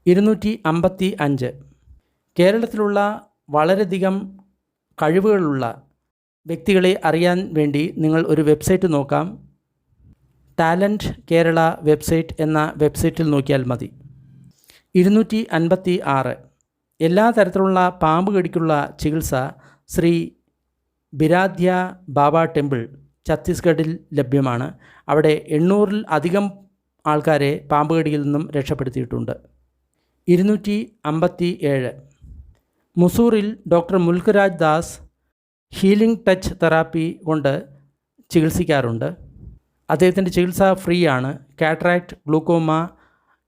255. കേരളത്തിലുള്ള വളരെയധികം കഴിവുകളുള്ള വ്യക്തികളെ അറിയാൻ വേണ്ടി നിങ്ങൾ ഒരു വെബ്സൈറ്റ് നോക്കാം. ടാലൻറ്റ് കേരള വെബ്സൈറ്റ് എന്ന വെബ്സൈറ്റിൽ നോക്കിയാൽ മതി. 256. എല്ലാ തരത്തിലുള്ള പാമ്പ് കടിക്കുള്ള ചികിത്സ ശ്രീ ബിരാദ്യ ബാബ ടെമ്പിൾ ഛത്തീസ്ഗഡിൽ ലഭ്യമാണ്. അവിടെ 800-ൽ അധികം ആൾക്കാരെ പാമ്പ് കടിയിൽ നിന്നും രക്ഷപ്പെടുത്തിയിട്ടുണ്ട്. 257. മുസൂറിൽ doctor Mulkraj Das healing touch therapy കൊണ്ട് ചികിത്സിക്കാറുണ്ട്. അദ്ദേഹത്തിൻ്റെ ചികിത്സ ഫ്രീ ആണ്. Cataract, glaucoma,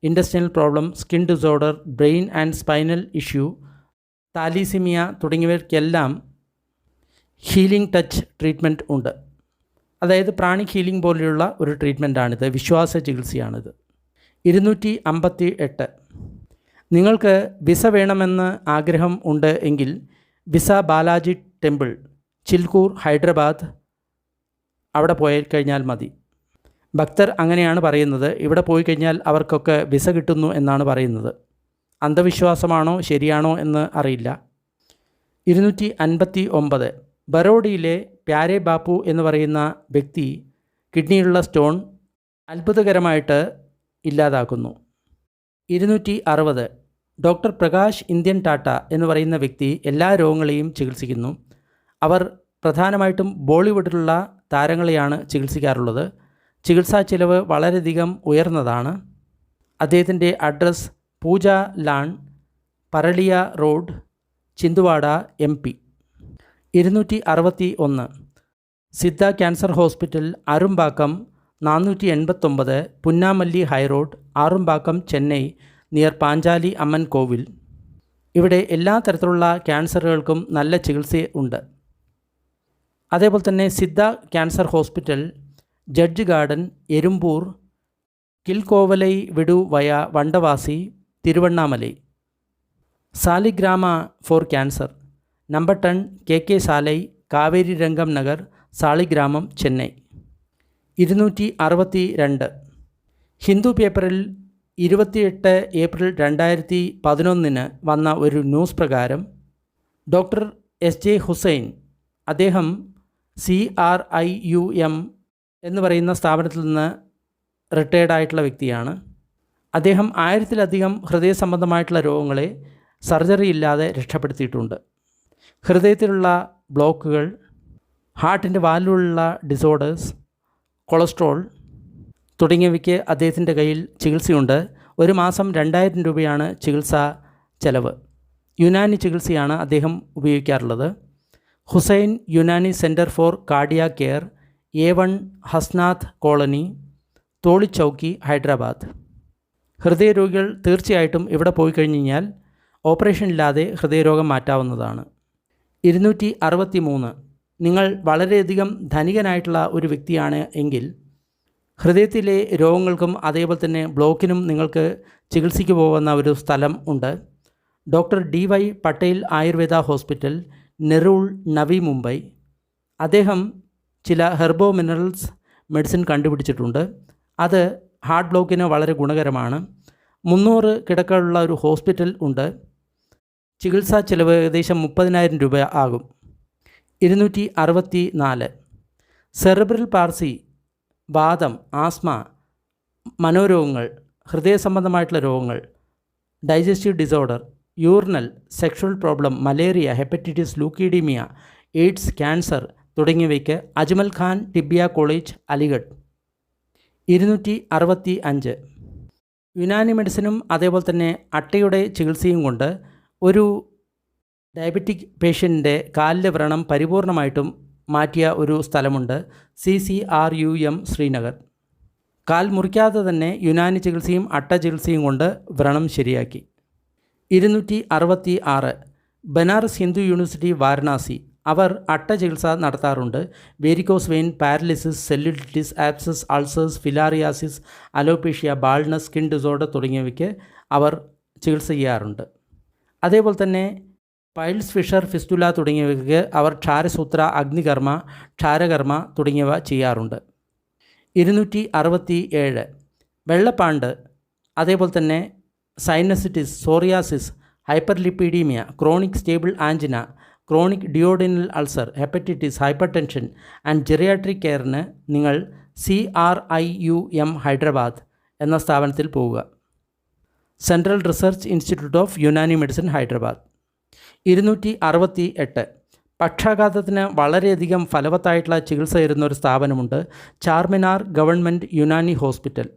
intestinal problem, skin disorder, brain and spinal issue, thalassemia തുടങ്ങിയവർക്കെല്ലാം ഹീലിംഗ് ടച്ച് ട്രീറ്റ്മെൻറ്റ് ഉണ്ട്. അതായത് പ്രാണിക് ഹീലിംഗ് പോലെയുള്ള ഒരു ട്രീറ്റ്മെൻറ്റാണിത്. വിശ്വാസ ചികിത്സയാണിത്. 258. നിങ്ങൾക്ക് വിസ വേണമെന്ന് ആഗ്രഹം ഉണ്ട് എങ്കിൽ വിസ ബാലാജി ടെമ്പിൾ, ചിൽക്കൂർ, ഹൈദരാബാദ് അവിടെ പോയി കഴിഞ്ഞാൽ മതി. ഭക്തർ അങ്ങനെയാണ് പറയുന്നത്. ഇവിടെ പോയി കഴിഞ്ഞാൽ അവർക്കൊക്കെ വിസ കിട്ടുന്നു എന്നാണ് പറയുന്നത്. അന്ധവിശ്വാസമാണോ ശരിയാണോ എന്ന് അറിയില്ല. 259. ബറോഡയിലെ പ്യാരെ ബാപ്പു എന്ന് പറയുന്ന വ്യക്തി കിഡ്നിയിലുള്ള സ്റ്റോൺ അത്ഭുതകരമായിട്ട് ഇല്ലാതാക്കുന്നു. 260. ഡോക്ടർ പ്രകാശ് ഇന്ത്യൻ ടാറ്റ എന്ന് പറയുന്ന വ്യക്തി എല്ലാ രോഗങ്ങളെയും ചികിത്സിക്കുന്നു. അവർ പ്രധാനമായിട്ടും ബോളിവുഡിലുള്ള താരങ്ങളെയാണ് ചികിത്സിക്കാറുള്ളത്. ചികിത്സാ ചിലവ് വളരെയധികം ഉയർന്നതാണ്. അദ്ദേഹത്തിൻ്റെ address Pooja lawn, Paraliya road, Chhindwara, MP. 261. Siddha cancer hospital, Arumbakkam, 489, Poonamallee high road, Arumbakkam, Chennai, near Panchali Amman Kovil. ഇവിടെ എല്ലാ തരത്തിലുള്ള ക്യാൻസറുകൾക്കും നല്ല ചികിത്സ ഉണ്ട്. അതേപോലെ തന്നെ Siddha cancer hospital, judge garden, Erumbur, Kilkovalai വിടു via Vandavasi, Tiruvannamalai. Saligrama for cancer, number 10, KK Salai, Kaveri Rangam Nagar, സാളിഗ്രാമം, Chennai. 262. Hindu പേപ്പറിൽ 28 ഏപ്രിൽ 2011 വന്ന ഒരു ന്യൂസ് പ്രകാരം ഡോക്ടർ SJ ഹുസൈൻ, അദ്ദേഹം CRIUM എന്ന് പറയുന്ന സ്ഥാപനത്തിൽ നിന്ന് റിട്ടയർഡായിട്ടുള്ള വ്യക്തിയാണ്. അദ്ദേഹം 1000-ലധികം ഹൃദയ സംബന്ധമായിട്ടുള്ള രോഗങ്ങളെ സർജറി ഇല്ലാതെ രക്ഷപ്പെടുത്തിയിട്ടുണ്ട്. ഹൃദയത്തിലുള്ള ബ്ലോക്കുകൾ, ഹാർട്ടിൻ്റെ വാൽവിലുള്ള ഡിസോർഡേഴ്സ്, കൊളസ്ട്രോൾ തുടങ്ങിയവയ്ക്ക് അദ്ദേഹത്തിൻ്റെ കയ്യിൽ ചികിത്സയുണ്ട്. ഒരു മാസം 2000 രൂപയാണ് ചികിത്സാ ചെലവ്. യുനാനി ചികിത്സയാണ് അദ്ദേഹം ഉപയോഗിക്കാറുള്ളത്. Hussain Unani centre for cardiac care, A1 Hasnath colony, Tolichowki, Hyderabad. ഹൃദയരോഗികൾ തീർച്ചയായിട്ടും ഇവിടെ പോയി കഴിഞ്ഞ് കഴിഞ്ഞാൽ ഓപ്പറേഷൻ ഇല്ലാതെ ഹൃദയരോഗം മാറ്റാവുന്നതാണ്. 263. നിങ്ങൾ വളരെയധികം ധനികനായിട്ടുള്ള ഒരു വ്യക്തിയാണ് എങ്കിൽ ഹൃദയത്തിലെ രോഗങ്ങൾക്കും അതേപോലെ തന്നെ ബ്ലോക്കിനും നിങ്ങൾക്ക് ചികിത്സയ്ക്ക് പോകുന്ന ഒരു സ്ഥലം ഉണ്ട്. Doctor DY Patel Ayurveda hospital, Nerul, Navi Mumbai. അദ്ദേഹം ചില ഹെർബോ മിനറൽസ് മെഡിസിൻ കണ്ടുപിടിച്ചിട്ടുണ്ട്. അത് ഹാർട്ട് ബ്ലോക്കിന് വളരെ ഗുണകരമാണ്. 300 കിടക്കകളുള്ള ഒരു ഹോസ്പിറ്റൽ ഉണ്ട്. ചികിത്സാ ചിലവ് ഏകദേശം 30,000 രൂപ ആകും. 264. സെറിബ്രൽ പാൾസി, വാതം, ആസ്മ, മനോരോഗങ്ങൾ, ഹൃദയ സംബന്ധമായിട്ടുള്ള രോഗങ്ങൾ, digestive disorder, urinal, sexual problem, malaria, hepatitis, leukaemia, AIDS, cancer തുടങ്ങിയവയ്ക്ക് അജ്മൽ ഖാൻ ടിബിയ കോളേജ്, അലിഗഡ്. 265. യുനാനി മെഡിസിനും അതേപോലെ തന്നെ അട്ടയുടെ ചികിത്സയും കൊണ്ട് ഒരു ഡയബറ്റിക് പേഷ്യൻറ്റിൻ്റെ കാലിലെ വ്രണം പരിപൂർണമായിട്ടും മാറ്റിയ ഒരു സ്ഥലമുണ്ട്. CCRUM, ശ്രീനഗർ. കാൽ മുറിക്കാതെ തന്നെ യുനാനി ചികിത്സയും അട്ട ചികിത്സയും കൊണ്ട് വ്രണം ശരിയാക്കി. 266. ബനാറസ് ഹിന്ദു യൂണിവേഴ്സിറ്റി, വാരണാസി. അവർ അട്ട ചികിത്സ നടത്താറുണ്ട്. Varicose vein, paralysis, cellulitis, abscess, ulcers, filariasis, alopecia, baldness, skin disorder തുടങ്ങിയവയ്ക്ക് അവർ ചികിത്സ ചെയ്യാറുണ്ട്. അതേപോലെ തന്നെ പൈൽസ്, ഫിഷർ, ഫിസ്റ്റുല തുടങ്ങിയവയ്ക്ക് അവർ ക്ഷാരസൂത്ര, അഗ്നികർമ്മ, ക്ഷാരകർമ്മ തുടങ്ങിയവ ചെയ്യാറുണ്ട്. 267. വെള്ളപ്പാണ്ട്, അതേപോലെ തന്നെ sinusitis, psoriasis, hyperlipidaemia, chronic stable angina, chronic duodenal ulcer, hepatitis, hypertension and geriatric കെയറിന് നിങ്ങൾ CRIUM ഹൈദരാബാദ് എന്ന സ്ഥാപനത്തിൽ പോവുക. Central research institute of Unani medicine Hyderabad. 268 പക്ഷാഘാതത്തിന് വളരെയധികം ഫലവത്തായിട്ടുള്ള ചികിത്സ തരുന്ന ഒരു സ്ഥാപനമുണ്ട്, ചാർമിനാർ ഗവൺമെൻറ് യുനാനി ഹോസ്പിറ്റൽ.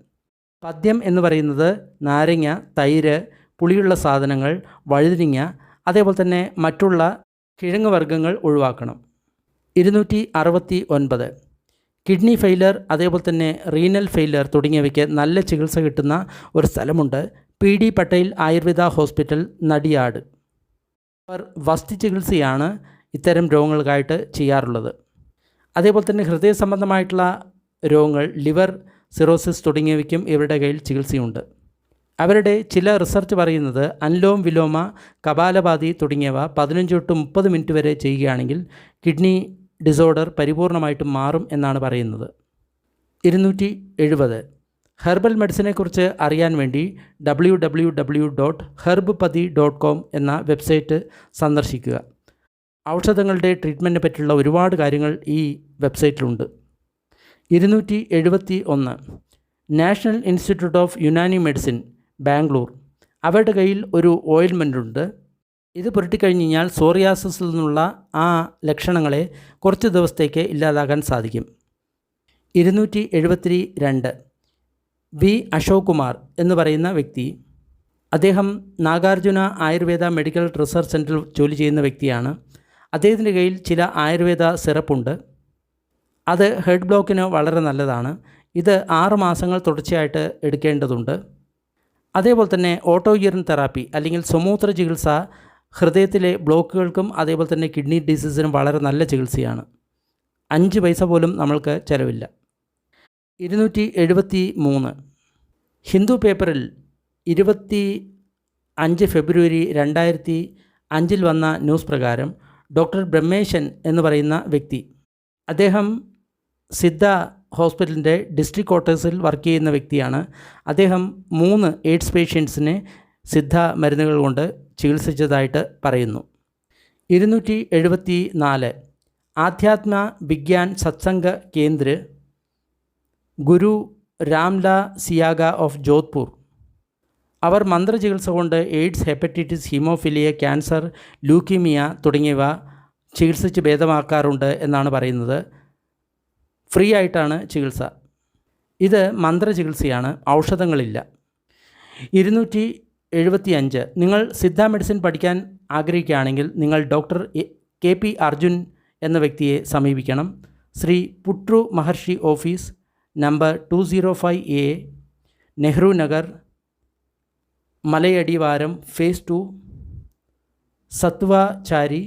പഥ്യം എന്ന് പറയുന്നത് നാരങ്ങ, തൈര്, പുളിയുള്ള സാധനങ്ങൾ, വഴുതിരിങ്ങ, അതേപോലെ തന്നെ മറ്റുള്ള കിഴങ്ങ് വർഗ്ഗങ്ങൾ ഒഴിവാക്കണം. 269 കിഡ്നി ഫെയിലർ, അതേപോലെ തന്നെ റീനൽ ഫെയിലർ തുടങ്ങിയവയ്ക്ക് നല്ല ചികിത്സ കിട്ടുന്ന ഒരു സ്ഥലമുണ്ട്, PD പട്ടേൽ ആയുർവേദ ഹോസ്പിറ്റൽ, നടിയാട്. അവർ വസ്തി ചികിത്സയാണ് ഇത്തരം രോഗങ്ങൾക്കായിട്ട് ചെയ്യാറുള്ളത്. അതേപോലെ തന്നെ ഹൃദയ സംബന്ധമായിട്ടുള്ള രോഗങ്ങൾ, ലിവർ സിറോസിസ് തുടങ്ങിയവയ്ക്കും ഇവരുടെ കയ്യിൽ ചികിത്സയുണ്ട്. അവരുടെ ചില റിസർച്ച് പറയുന്നത് അൻലോം വിലോമ, കപാലഭാതി തുടങ്ങിയവ 15 തൊട്ട് 30 മിനിറ്റ് വരെ ചെയ്യുകയാണെങ്കിൽ കിഡ്നി ഡിസോർഡർ പരിപൂർണമായിട്ടും മാറും എന്നാണ് പറയുന്നത്. 270 ഹെർബൽ മെഡിസിനെക്കുറിച്ച് അറിയാൻ വേണ്ടി www.herbpadi.com എന്ന വെബ്സൈറ്റ് സന്ദർശിക്കുക. ഔഷധങ്ങളുടെ ട്രീറ്റ്മെൻറ്റിനെ പറ്റിയുള്ള ഒരുപാട് കാര്യങ്ങൾ ഈ വെബ്സൈറ്റിലുണ്ട്. 271 national institute of Unani medicine, Bangalore. അവരുടെ കയ്യിൽ ഒരു ഓയിൽമെൻ്റ് ഉണ്ട്. ഇത് പുരട്ടിക്കഴിഞ്ഞ് കഴിഞ്ഞാൽ സോറിയാസിസിൽ നിന്നുള്ള ആ ലക്ഷണങ്ങളെ കുറച്ച് ദിവസത്തേക്ക് ഇല്ലാതാക്കാൻ സാധിക്കും. 272 വി അശോക് കുമാർ എന്ന് പറയുന്ന വ്യക്തി, അദ്ദേഹം നാഗാർജുന ആയുർവേദ മെഡിക്കൽ റിസർച്ച് സെൻറ്ററിൽ ജോലി ചെയ്യുന്ന വ്യക്തിയാണ്. അദ്ദേഹത്തിൻ്റെ കയ്യിൽ ചില ആയുർവേദ സിറപ്പുണ്ട്. അത് ഹെഡ് ബ്ലോക്കിന് വളരെ നല്ലതാണ്. ഇത് 6 മാസങ്ങൾ തുടർച്ചയായിട്ട് എടുക്കേണ്ടതുണ്ട്. അതേപോലെ തന്നെ ഓട്ടോ യൂറിൻ തെറാപ്പി അല്ലെങ്കിൽ സ്വമൂത്ര ചികിത്സ ഹൃദയത്തിലെ ബ്ലോക്കുകൾക്കും അതേപോലെ തന്നെ കിഡ്നി ഡിസീസിനും വളരെ നല്ല ചികിത്സയാണ്. 5 പൈസ പോലും നമ്മൾക്ക് ചിലവില്ല. 273 ഹിന്ദു പേപ്പറിൽ 25 ഫെബ്രുവരി 2005 വന്ന ന്യൂസ് പ്രകാരം ഡോക്ടർ ബ്രഹ്മേശൻ എന്ന് പറയുന്ന വ്യക്തി, അദ്ദേഹം സിദ്ധ ഹോസ്പിറ്റലിൻ്റെ ഡിസ്ട്രിക്ട് ക്വാർട്ടേഴ്സിൽ വർക്ക് ചെയ്യുന്ന വ്യക്തിയാണ്. അദ്ദേഹം 3 എയ്ഡ്സ് പേഷ്യൻസിനെ സിദ്ധ മരുന്നുകൾ കൊണ്ട് ചികിത്സിച്ചതായിട്ട് പറയുന്നു. 274 ആധ്യാത്മ വിജ്ഞാൻ സത്സംഗ കേന്ദ്ര ഗുരു രാംല സിയാഗ ഓഫ് ജോധ്പൂർ. അവർ മന്ത്രചികിത്സ കൊണ്ട് AIDS, hepatitis, haemophilia, cancer, leukaemia തുടങ്ങിയവ ചികിത്സിച്ച് ഭേദമാക്കാറുണ്ട് എന്നാണ് പറയുന്നത്. ഫ്രീ ആയിട്ടാണ് ചികിത്സ. ഇത് മന്ത്രചികിത്സയാണ്, ഔഷധങ്ങളില്ല. 275 നിങ്ങൾ സിദ്ധ മെഡിസിൻ പഠിക്കാൻ ആഗ്രഹിക്കുകയാണെങ്കിൽ നിങ്ങൾ ഡോക്ടർ KP അർജുൻ എന്ന വ്യക്തിയെ സമീപിക്കണം. Shri Putru Maharshi office, number 205A, Nehru Nagar, മലയടിവാരം, ഫേസ് 2, സത്വചാരി,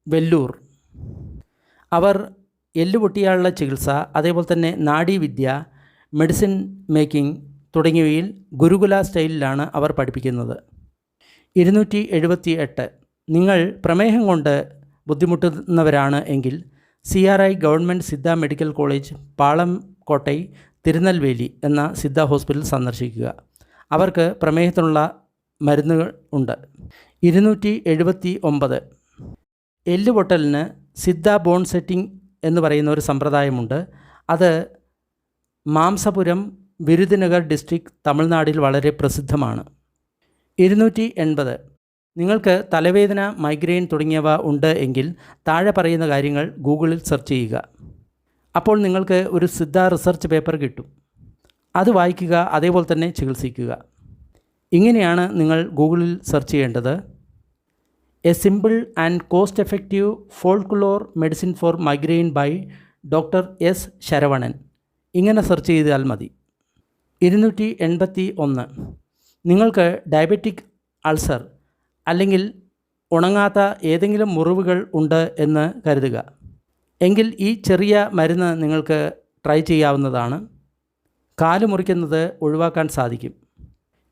വെല്ലൂർ. അവർ എല്ലുപൊട്ടിയാനുള്ള ചികിത്സ, അതേപോലെ തന്നെ നാഡീവിദ്യ, മെഡിസിൻ മേക്കിംഗ് തുടങ്ങിയവയിൽ ഗുരുകുല സ്റ്റൈലിലാണ് അവർ പഠിപ്പിക്കുന്നത്. 278 നിങ്ങൾ പ്രമേഹം കൊണ്ട് ബുദ്ധിമുട്ടുന്നവരാണ് എങ്കിൽ CRI government Siddha medical college, Palayamkottai, Tirunelveli എന്ന സിദ്ധ ഹോസ്പിറ്റൽ സന്ദർശിക്കുക. അവർക്ക് പ്രമേഹത്തിനുള്ള മരുന്നുകൾ ഉണ്ട്. 279 എല്ലുപൊട്ടലിന് സിദ്ധ ബോൺ സെറ്റിംഗ് എന്ന് പറയുന്ന ഒരു സമ്പ്രദായമുണ്ട്. അത് മാംസപുരം, വിരുദുനഗർ ഡിസ്ട്രിക്ട്, തമിഴ്നാട്ടിൽ വളരെ പ്രസിദ്ധമാണ്. 280 നിങ്ങൾക്ക് തലവേദന, മൈഗ്രെയിൻ തുടങ്ങിയവ ഉണ്ട് എങ്കിൽ താഴെ പറയുന്ന കാര്യങ്ങൾ ഗൂഗിളിൽ സെർച്ച് ചെയ്യുക. അപ്പോൾ നിങ്ങൾക്ക് ഒരു സിദ്ധ റിസർച്ച് പേപ്പർ കിട്ടും. അത് വായിക്കുക, അതേപോലെ തന്നെ ചികിത്സിക്കുക. ഇങ്ങനെയാണ് നിങ്ങൾ ഗൂഗിളിൽ സെർച്ച് ചെയ്യേണ്ടത്. A simple and cost effective folklore medicine for migraine by doctor S Saravanan. ഇങ്ങനെ സെർച്ച് ചെയ്താൽ മതി. 281 നിങ്ങൾക്ക് ഡയബറ്റിക് അൾസർ അല്ലെങ്കിൽ ഉണങ്ങാത്ത ഏതെങ്കിലും മുറിവുകൾ ഉണ്ട് എന്ന് കരുതുക. എങ്കിൽ ഈ ചെറിയ മരുന്ന് നിങ്ങൾക്ക് ട്രൈ ചെയ്യാവുന്നതാണ്. കാല് മുറിക്കുന്നത് ഒഴിവാക്കാൻ സാധിക്കും.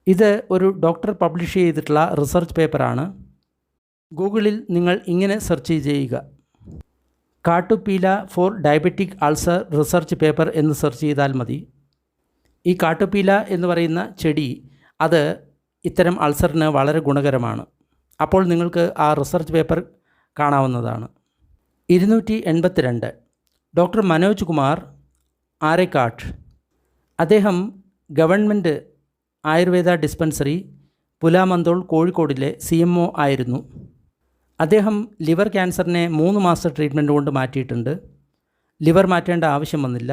ഇത് ഒരു ഡോക്ടർ പബ്ലിഷ് ചെയ്തിട്ടുള്ള റിസർച്ച് പേപ്പറാണ്. ഗൂഗിളിൽ നിങ്ങൾ ഇങ്ങനെ സെർച്ച് ചെയ്യുക, കാട്ടുപീല for diabetic ulcer research paper എന്ന് സെർച്ച് ചെയ്താൽ മതി. ഈ കാട്ടുപീല എന്ന് പറയുന്ന ചെടി അത് ഇത്തരം അൾസറിന് വളരെ ഗുണകരമാണ്. അപ്പോൾ നിങ്ങൾക്ക് ആ റിസർച്ച് പേപ്പർ കാണാവുന്നതാണ്. 282 ഡോക്ടർ മനോജ് കുമാർ ആരേക്കാട്ട്. അദ്ദേഹം ഗവൺമെൻറ് ആയുർവേദ ഡിസ്പെൻസറി പുലാമന്തോൾ കോഴിക്കോടിലെ CMO ആയിരുന്നു. അദ്ദേഹം ലിവർ ക്യാൻസറിനെ 3 മാസത്തെ ട്രീറ്റ്മെൻറ്റ് കൊണ്ട് മാറ്റിയിട്ടുണ്ട്. ലിവർ മാറ്റേണ്ട ആവശ്യം വന്നില്ല.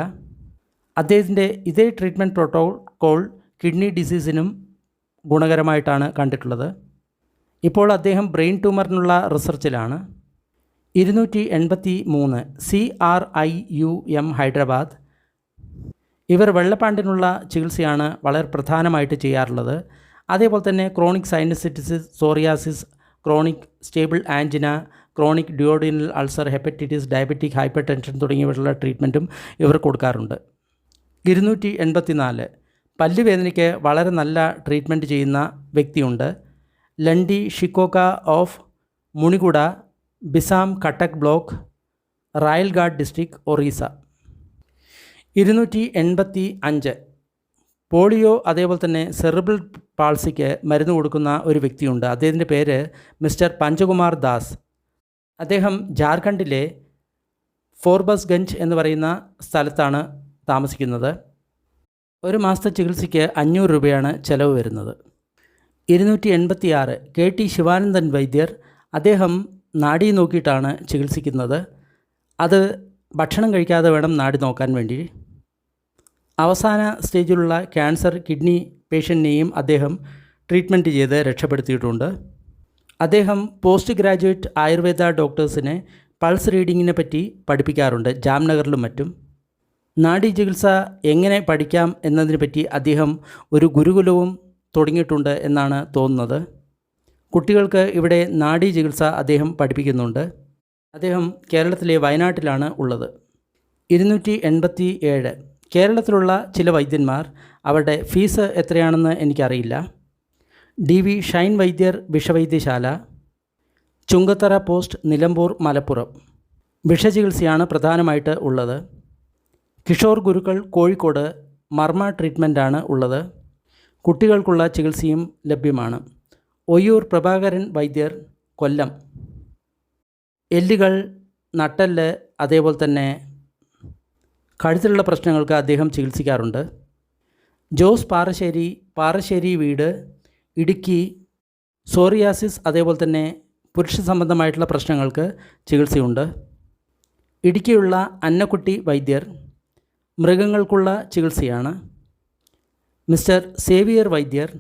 അദ്ദേഹത്തിൻ്റെ ഇതേ ട്രീറ്റ്മെൻറ്റ് പ്രോട്ടോകോൾ കിഡ്നി ഡിസീസിനും ഗുണകരമായിട്ടാണ് കണ്ടിട്ടുള്ളത്. ഇപ്പോൾ അദ്ദേഹം ബ്രെയിൻ ട്യൂമറിനുള്ള റിസർച്ചിലാണ്. 283 CRIUM ഹൈദരാബാദ്. ഇവർ വെള്ളപ്പാണ്ടിനുള്ള ചികിത്സയാണ് വളരെ പ്രധാനമായിട്ട് ചെയ്യാറുള്ളത്. അതേപോലെ തന്നെ chronic sinusitis, psoriasis, chronic stable angina, chronic duodenal ulcer, hepatitis, diabetic hypertension തുടങ്ങിയവയുള്ള ട്രീറ്റ്മെൻറ്റും ഇവർ കൊടുക്കാറുണ്ട്. 284 പല്ലുവേദനയ്ക്ക് വളരെ നല്ല ട്രീറ്റ്മെൻറ്റ് ചെയ്യുന്ന വ്യക്തിയുണ്ട്. Landi Shikoka of Muniguda, Bissam Cuttack block, Rayagada district, Orissa. 285 polio അതേപോലെ തന്നെ സെറിബ്രൽ പാൾസിക്ക് മരുന്ന് കൊടുക്കുന്ന ഒരു വ്യക്തിയുണ്ട്. അദ്ദേഹത്തിൻ്റെ പേര് മിസ്റ്റർ പഞ്ചകുമാർ ദാസ്. അദ്ദേഹം ജാർഖണ്ഡിലെ ഫോർബസ്ഗഞ്ച് എന്ന് പറയുന്ന സ്ഥലത്താണ് താമസിക്കുന്നത്. ഒരു മാസത്തെ ചികിത്സയ്ക്ക് 500 രൂപയാണ് ചിലവ് വരുന്നത്. 286 KT ശിവാനന്ദൻ വൈദ്യർ. അദ്ദേഹം നാഡി നോക്കിയിട്ടാണ് ചികിത്സിക്കുന്നത്. അത് ഭക്ഷണം കഴിക്കാതെ വേണം നാഡി നോക്കാൻ വേണ്ടി. അവസാന സ്റ്റേജിലുള്ള ക്യാൻസർ കിഡ്നി പേഷ്യൻറ്റിനെയും അദ്ദേഹം ട്രീറ്റ്മെൻറ്റ് ചെയ്ത് രക്ഷപ്പെടുത്തിയിട്ടുണ്ട്. അദ്ദേഹം പോസ്റ്റ് ഗ്രാജുവേറ്റ് ആയുർവേദ ഡോക്ടേഴ്സിനെ പൾസ് റീഡിങ്ങിനെ പറ്റി പഠിപ്പിക്കാറുണ്ട്, ജാംനഗറിലും മറ്റും. നാഡി ചികിത്സ എങ്ങനെ പഠിക്കാം എന്നതിനെപ്പറ്റി അദ്ദേഹം ഒരു ഗുരുകുലവും തുടങ്ങിയിട്ടുണ്ട് എന്നാണ് തോന്നുന്നത്. കുട്ടികൾക്ക് ഇവിടെ നാഡി ചികിത്സ അദ്ദേഹം പഠിപ്പിക്കുന്നുണ്ട്. അദ്ദേഹം കേരളത്തിലെ വയനാട്ടിലാണ് ഉള്ളത്. 287 കേരളത്തിലുള്ള ചില വൈദ്യന്മാർ. അവരുടെ ഫീസ് എത്രയാണെന്ന് എനിക്കറിയില്ല. DV ഷൈൻ വൈദ്യർ, വിഷവൈദ്യശാല, ചുങ്കത്തറ പോസ്റ്റ്, നിലമ്പൂർ, മലപ്പുറം. വിഷചികിത്സയാണ് പ്രധാനമായിട്ട് ഉള്ളത്. കിഷോർ ഗുരുക്കൾ, കോഴിക്കോട്, മർമ്മ ട്രീറ്റ്മെൻറ്റാണ് ഉള്ളത്. കുട്ടികൾക്കുള്ള ചികിത്സയും ലഭ്യമാണ്. ഒയ്യൂർ പ്രഭാകരൻ വൈദ്യർ, കൊല്ലം. എല്ലുകൾ, നട്ടെല്ല്, അതേപോലെ തന്നെ കഴുത്തിലുള്ള പ്രശ്നങ്ങൾക്ക് അദ്ദേഹം ചികിത്സിക്കാറുണ്ട്. ജോസ് പാറശ്ശേരി വീട്, ഇടുക്കി. സോറിയാസിസ് അതേപോലെ തന്നെ പുരുഷ സംബന്ധമായിട്ടുള്ള പ്രശ്നങ്ങൾക്ക് ചികിത്സയുണ്ട്. ഇടുക്കിയുള്ള അന്നക്കുട്ടി വൈദ്യർ, മൃഗങ്ങൾക്കുള്ള ചികിത്സയാണ്. മിസ്റ്റർ സേവിയർ വൈദ്യർ,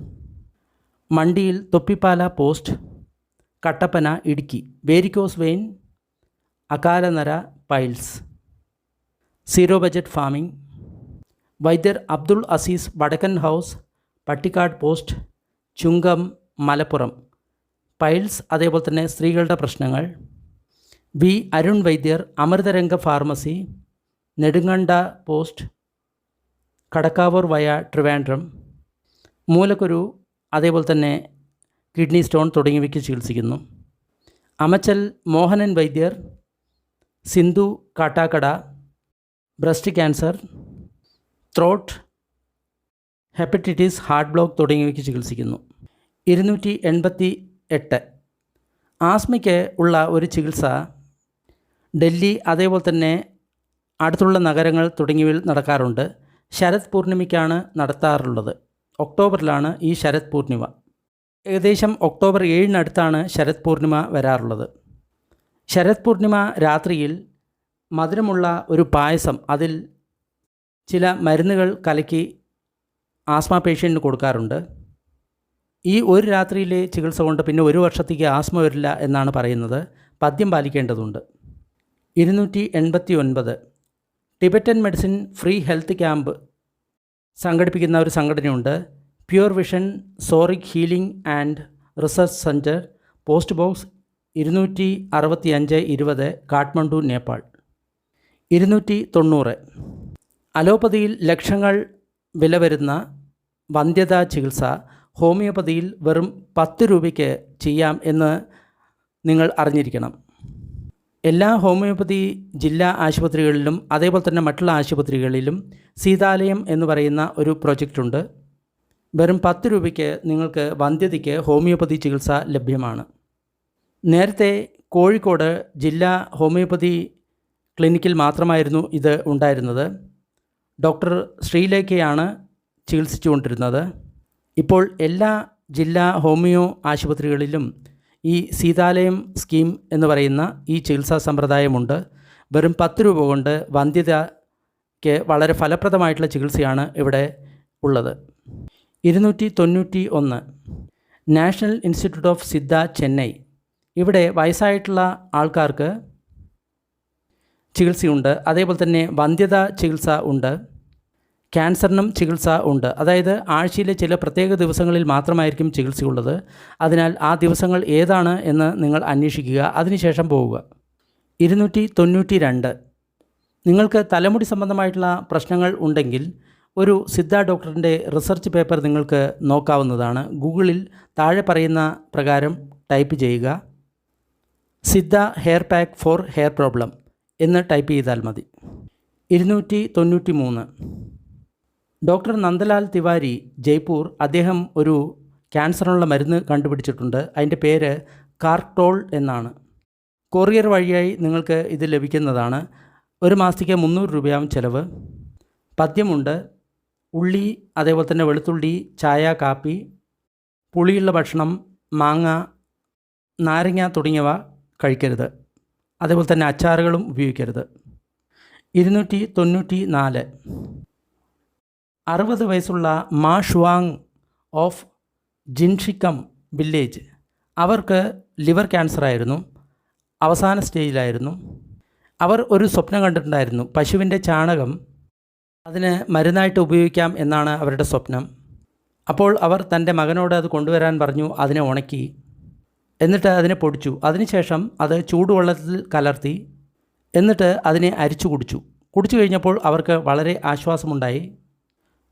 മണ്ടിയിൽ Thoppippala post, Kattappana, Idukki. Varicose vein, അകാലനര, പൈൽസ്. Zero budget farming. വൈദ്യർ Abdul Aziz, Vadakkan house, Pattikkad post, Chungam, Malappuram. Piles അതേപോലെ തന്നെ സ്ത്രീകളുടെ പ്രശ്നങ്ങൾ. വി അരുൺ വൈദ്യർ, Amritaranga pharmacy, Nedunganda post, Kadakkavoor via Trivandrum. മൂലക്കുരു അതേപോലെ തന്നെ കിഡ്നി സ്റ്റോൺ തുടങ്ങിയവയ്ക്ക് ചികിത്സിക്കുന്നു. അമച്ചൽ മോഹനൻ വൈദ്യർ, Sindhu, Kattakada, breast cancer, throat, hepatitis, heart block തുടങ്ങിയവയ്ക്ക് ചികിത്സിക്കുന്നു. 288 ആസ്മയ്ക്ക് ഉള്ള ഒരു ചികിത്സ ഡൽഹി അതേപോലെ തന്നെ അടുത്തുള്ള നഗരങ്ങൾ തുടങ്ങിയവയിൽ നടക്കാറുണ്ട്. ശരത് പൂർണിമയ്ക്കാണ് നടത്താറുള്ളത്. ഒക്ടോബറിലാണ് ഈ ശരത് പൂർണിമ. ഏകദേശം ഒക്ടോബർ 7-അടുത്താണ് ശരത് പൂർണിമ വരാറുള്ളത്. ശരത് പൂർണിമ രാത്രിയിൽ മധുരമുള്ള ഒരു പായസം, അതിൽ ചില മരുന്നുകൾ കലക്കി ആസ്മ പേഷ്യൻറ്റിന് കൊടുക്കാറുണ്ട്. ഈ ഒരു രാത്രിയിലെ ചികിത്സ കൊണ്ട് പിന്നെ ഒരു വർഷത്തേക്ക് ആസ്മ വരില്ല എന്നാണ് പറയുന്നത്. പഥ്യം പാലിക്കേണ്ടതുണ്ട്. 289 Tibetan medicine free health camp സംഘടിപ്പിക്കുന്ന ഒരു സംഘടനയുണ്ട്. Pure vision Sorig healing and research centre, post box 265-20, Kathmandu, Nepal. 290 അലോപ്പതിയിൽ ലക്ഷങ്ങൾ വില വരുന്ന വന്ധ്യതാ ചികിത്സ ഹോമിയോപ്പതിയിൽ വെറും 10 രൂപയ്ക്ക് ചെയ്യാം എന്ന് നിങ്ങൾ അറിഞ്ഞിരിക്കണം. എല്ലാ ഹോമിയോപ്പതി ജില്ലാ ആശുപത്രികളിലും അതേപോലെ തന്നെ മറ്റുള്ള ആശുപത്രികളിലും സീതാലയം എന്ന് പറയുന്ന ഒരു പ്രോജക്റ്റുണ്ട്. വെറും 10 രൂപയ്ക്ക് നിങ്ങൾക്ക് വന്ധ്യതയ്ക്ക് ഹോമിയോപ്പതി ചികിത്സ ലഭ്യമാണ്. നേരത്തെ കോഴിക്കോട് ജില്ലാ ഹോമിയോപ്പതി ക്ലിനിക്കിൽ മാത്രമായിരുന്നു ഇത് ഉണ്ടായിരുന്നത്. ഡോക്ടർ ശ്രീലേഖയാണ് ചികിത്സിച്ചുകൊണ്ടിരുന്നത്. ഇപ്പോൾ എല്ലാ ജില്ലാ ഹോമിയോ ആശുപത്രികളിലും ഈ സീതാലയം സ്കീം എന്ന് പറയുന്ന ഈ ചികിത്സാ സമ്പ്രദായമുണ്ട്. വെറും 10 രൂപ കൊണ്ട് വന്ധ്യതയ്ക്ക് വളരെ ഫലപ്രദമായിട്ടുള്ള ചികിത്സയാണ് ഇവിടെ ഉള്ളത്. 291 national institute of Siddha, Chennai. ഇവിടെ വയസ്സായിട്ടുള്ള ആൾക്കാർക്ക് ചികിത്സയുണ്ട്. അതേപോലെ തന്നെ വന്ധ്യത ചികിത്സ ഉണ്ട്. ക്യാൻസറിനും ചികിത്സ ഉണ്ട്. അതായത് ആഴ്ചയിലെ ചില പ്രത്യേക ദിവസങ്ങളിൽ മാത്രമായിരിക്കും ചികിത്സയുള്ളത്. അതിനാൽ ആ ദിവസങ്ങൾ ഏതാണ് എന്ന് നിങ്ങൾ അന്വേഷിക്കുക, അതിനുശേഷം പോവുക. 292 നിങ്ങൾക്ക് തലമുടി സംബന്ധമായിട്ടുള്ള പ്രശ്നങ്ങൾ ഉണ്ടെങ്കിൽ ഒരു സിദ്ധ ഡോക്ടറിൻ്റെ റിസർച്ച് പേപ്പർ നിങ്ങൾക്ക് നോക്കാവുന്നതാണ്. ഗൂഗിളിൽ താഴെ പറയുന്ന പ്രകാരം ടൈപ്പ് ചെയ്യുക, Siddha hair pack for hair problem എന്ന് ടൈപ്പ് ചെയ്താൽ മതി. 293 ഡോക്ടർ നന്ദലാൽ തിവാരി, ജയ്പൂർ. അദ്ദേഹം ഒരു ക്യാൻസറിനുള്ള മരുന്ന് കണ്ടുപിടിച്ചിട്ടുണ്ട്. അതിൻ്റെ പേര് കാർട്ടോൾ എന്നാണ്. കൊറിയർ വഴിയായി നിങ്ങൾക്ക് ഇത് ലഭിക്കുന്നതാണ്. ഒരു മാസത്തേക്ക് 300 രൂപയാവും ചിലവ്. പഥ്യമുണ്ട്. ഉള്ളി, അതേപോലെ തന്നെ വെളുത്തുള്ളി, ചായ, കാപ്പി, പുളിയുള്ള ഭക്ഷണം, മാങ്ങ, നാരങ്ങ തുടങ്ങിയവ കഴിക്കരുത്. അതേപോലെ തന്നെ അച്ചാറുകളും ഉപയോഗിക്കരുത്. 294 60 വയസ്സുള്ള മാ ഷുവാങ് ഓഫ് ജിൻഷിക്കം വില്ലേജ്. അവർക്ക് ലിവർ ക്യാൻസറായിരുന്നു. അവസാന സ്റ്റേജിലായിരുന്നു. അവർ ഒരു സ്വപ്നം കണ്ടിട്ടുണ്ടായിരുന്നു. പശുവിൻ്റെ ചാണകം അതിന് മരുന്നായിട്ട് ഉപയോഗിക്കാം എന്നാണ് അവരുടെ സ്വപ്നം. അപ്പോൾ അവർ തൻ്റെ മകനോട് അത് കൊണ്ടുവരാൻ പറഞ്ഞു. അതിനെ ഉണക്കി, എന്നിട്ട് അതിനെ പൊടിച്ചു. അതിനുശേഷം അത് ചൂടുവെള്ളത്തിൽ കലർത്തി, എന്നിട്ട് അതിനെ അരിച്ചു കുടിച്ചു. കുടിച്ചു കഴിഞ്ഞപ്പോൾ അവർക്ക് വളരെ ആശ്വാസമുണ്ടായി.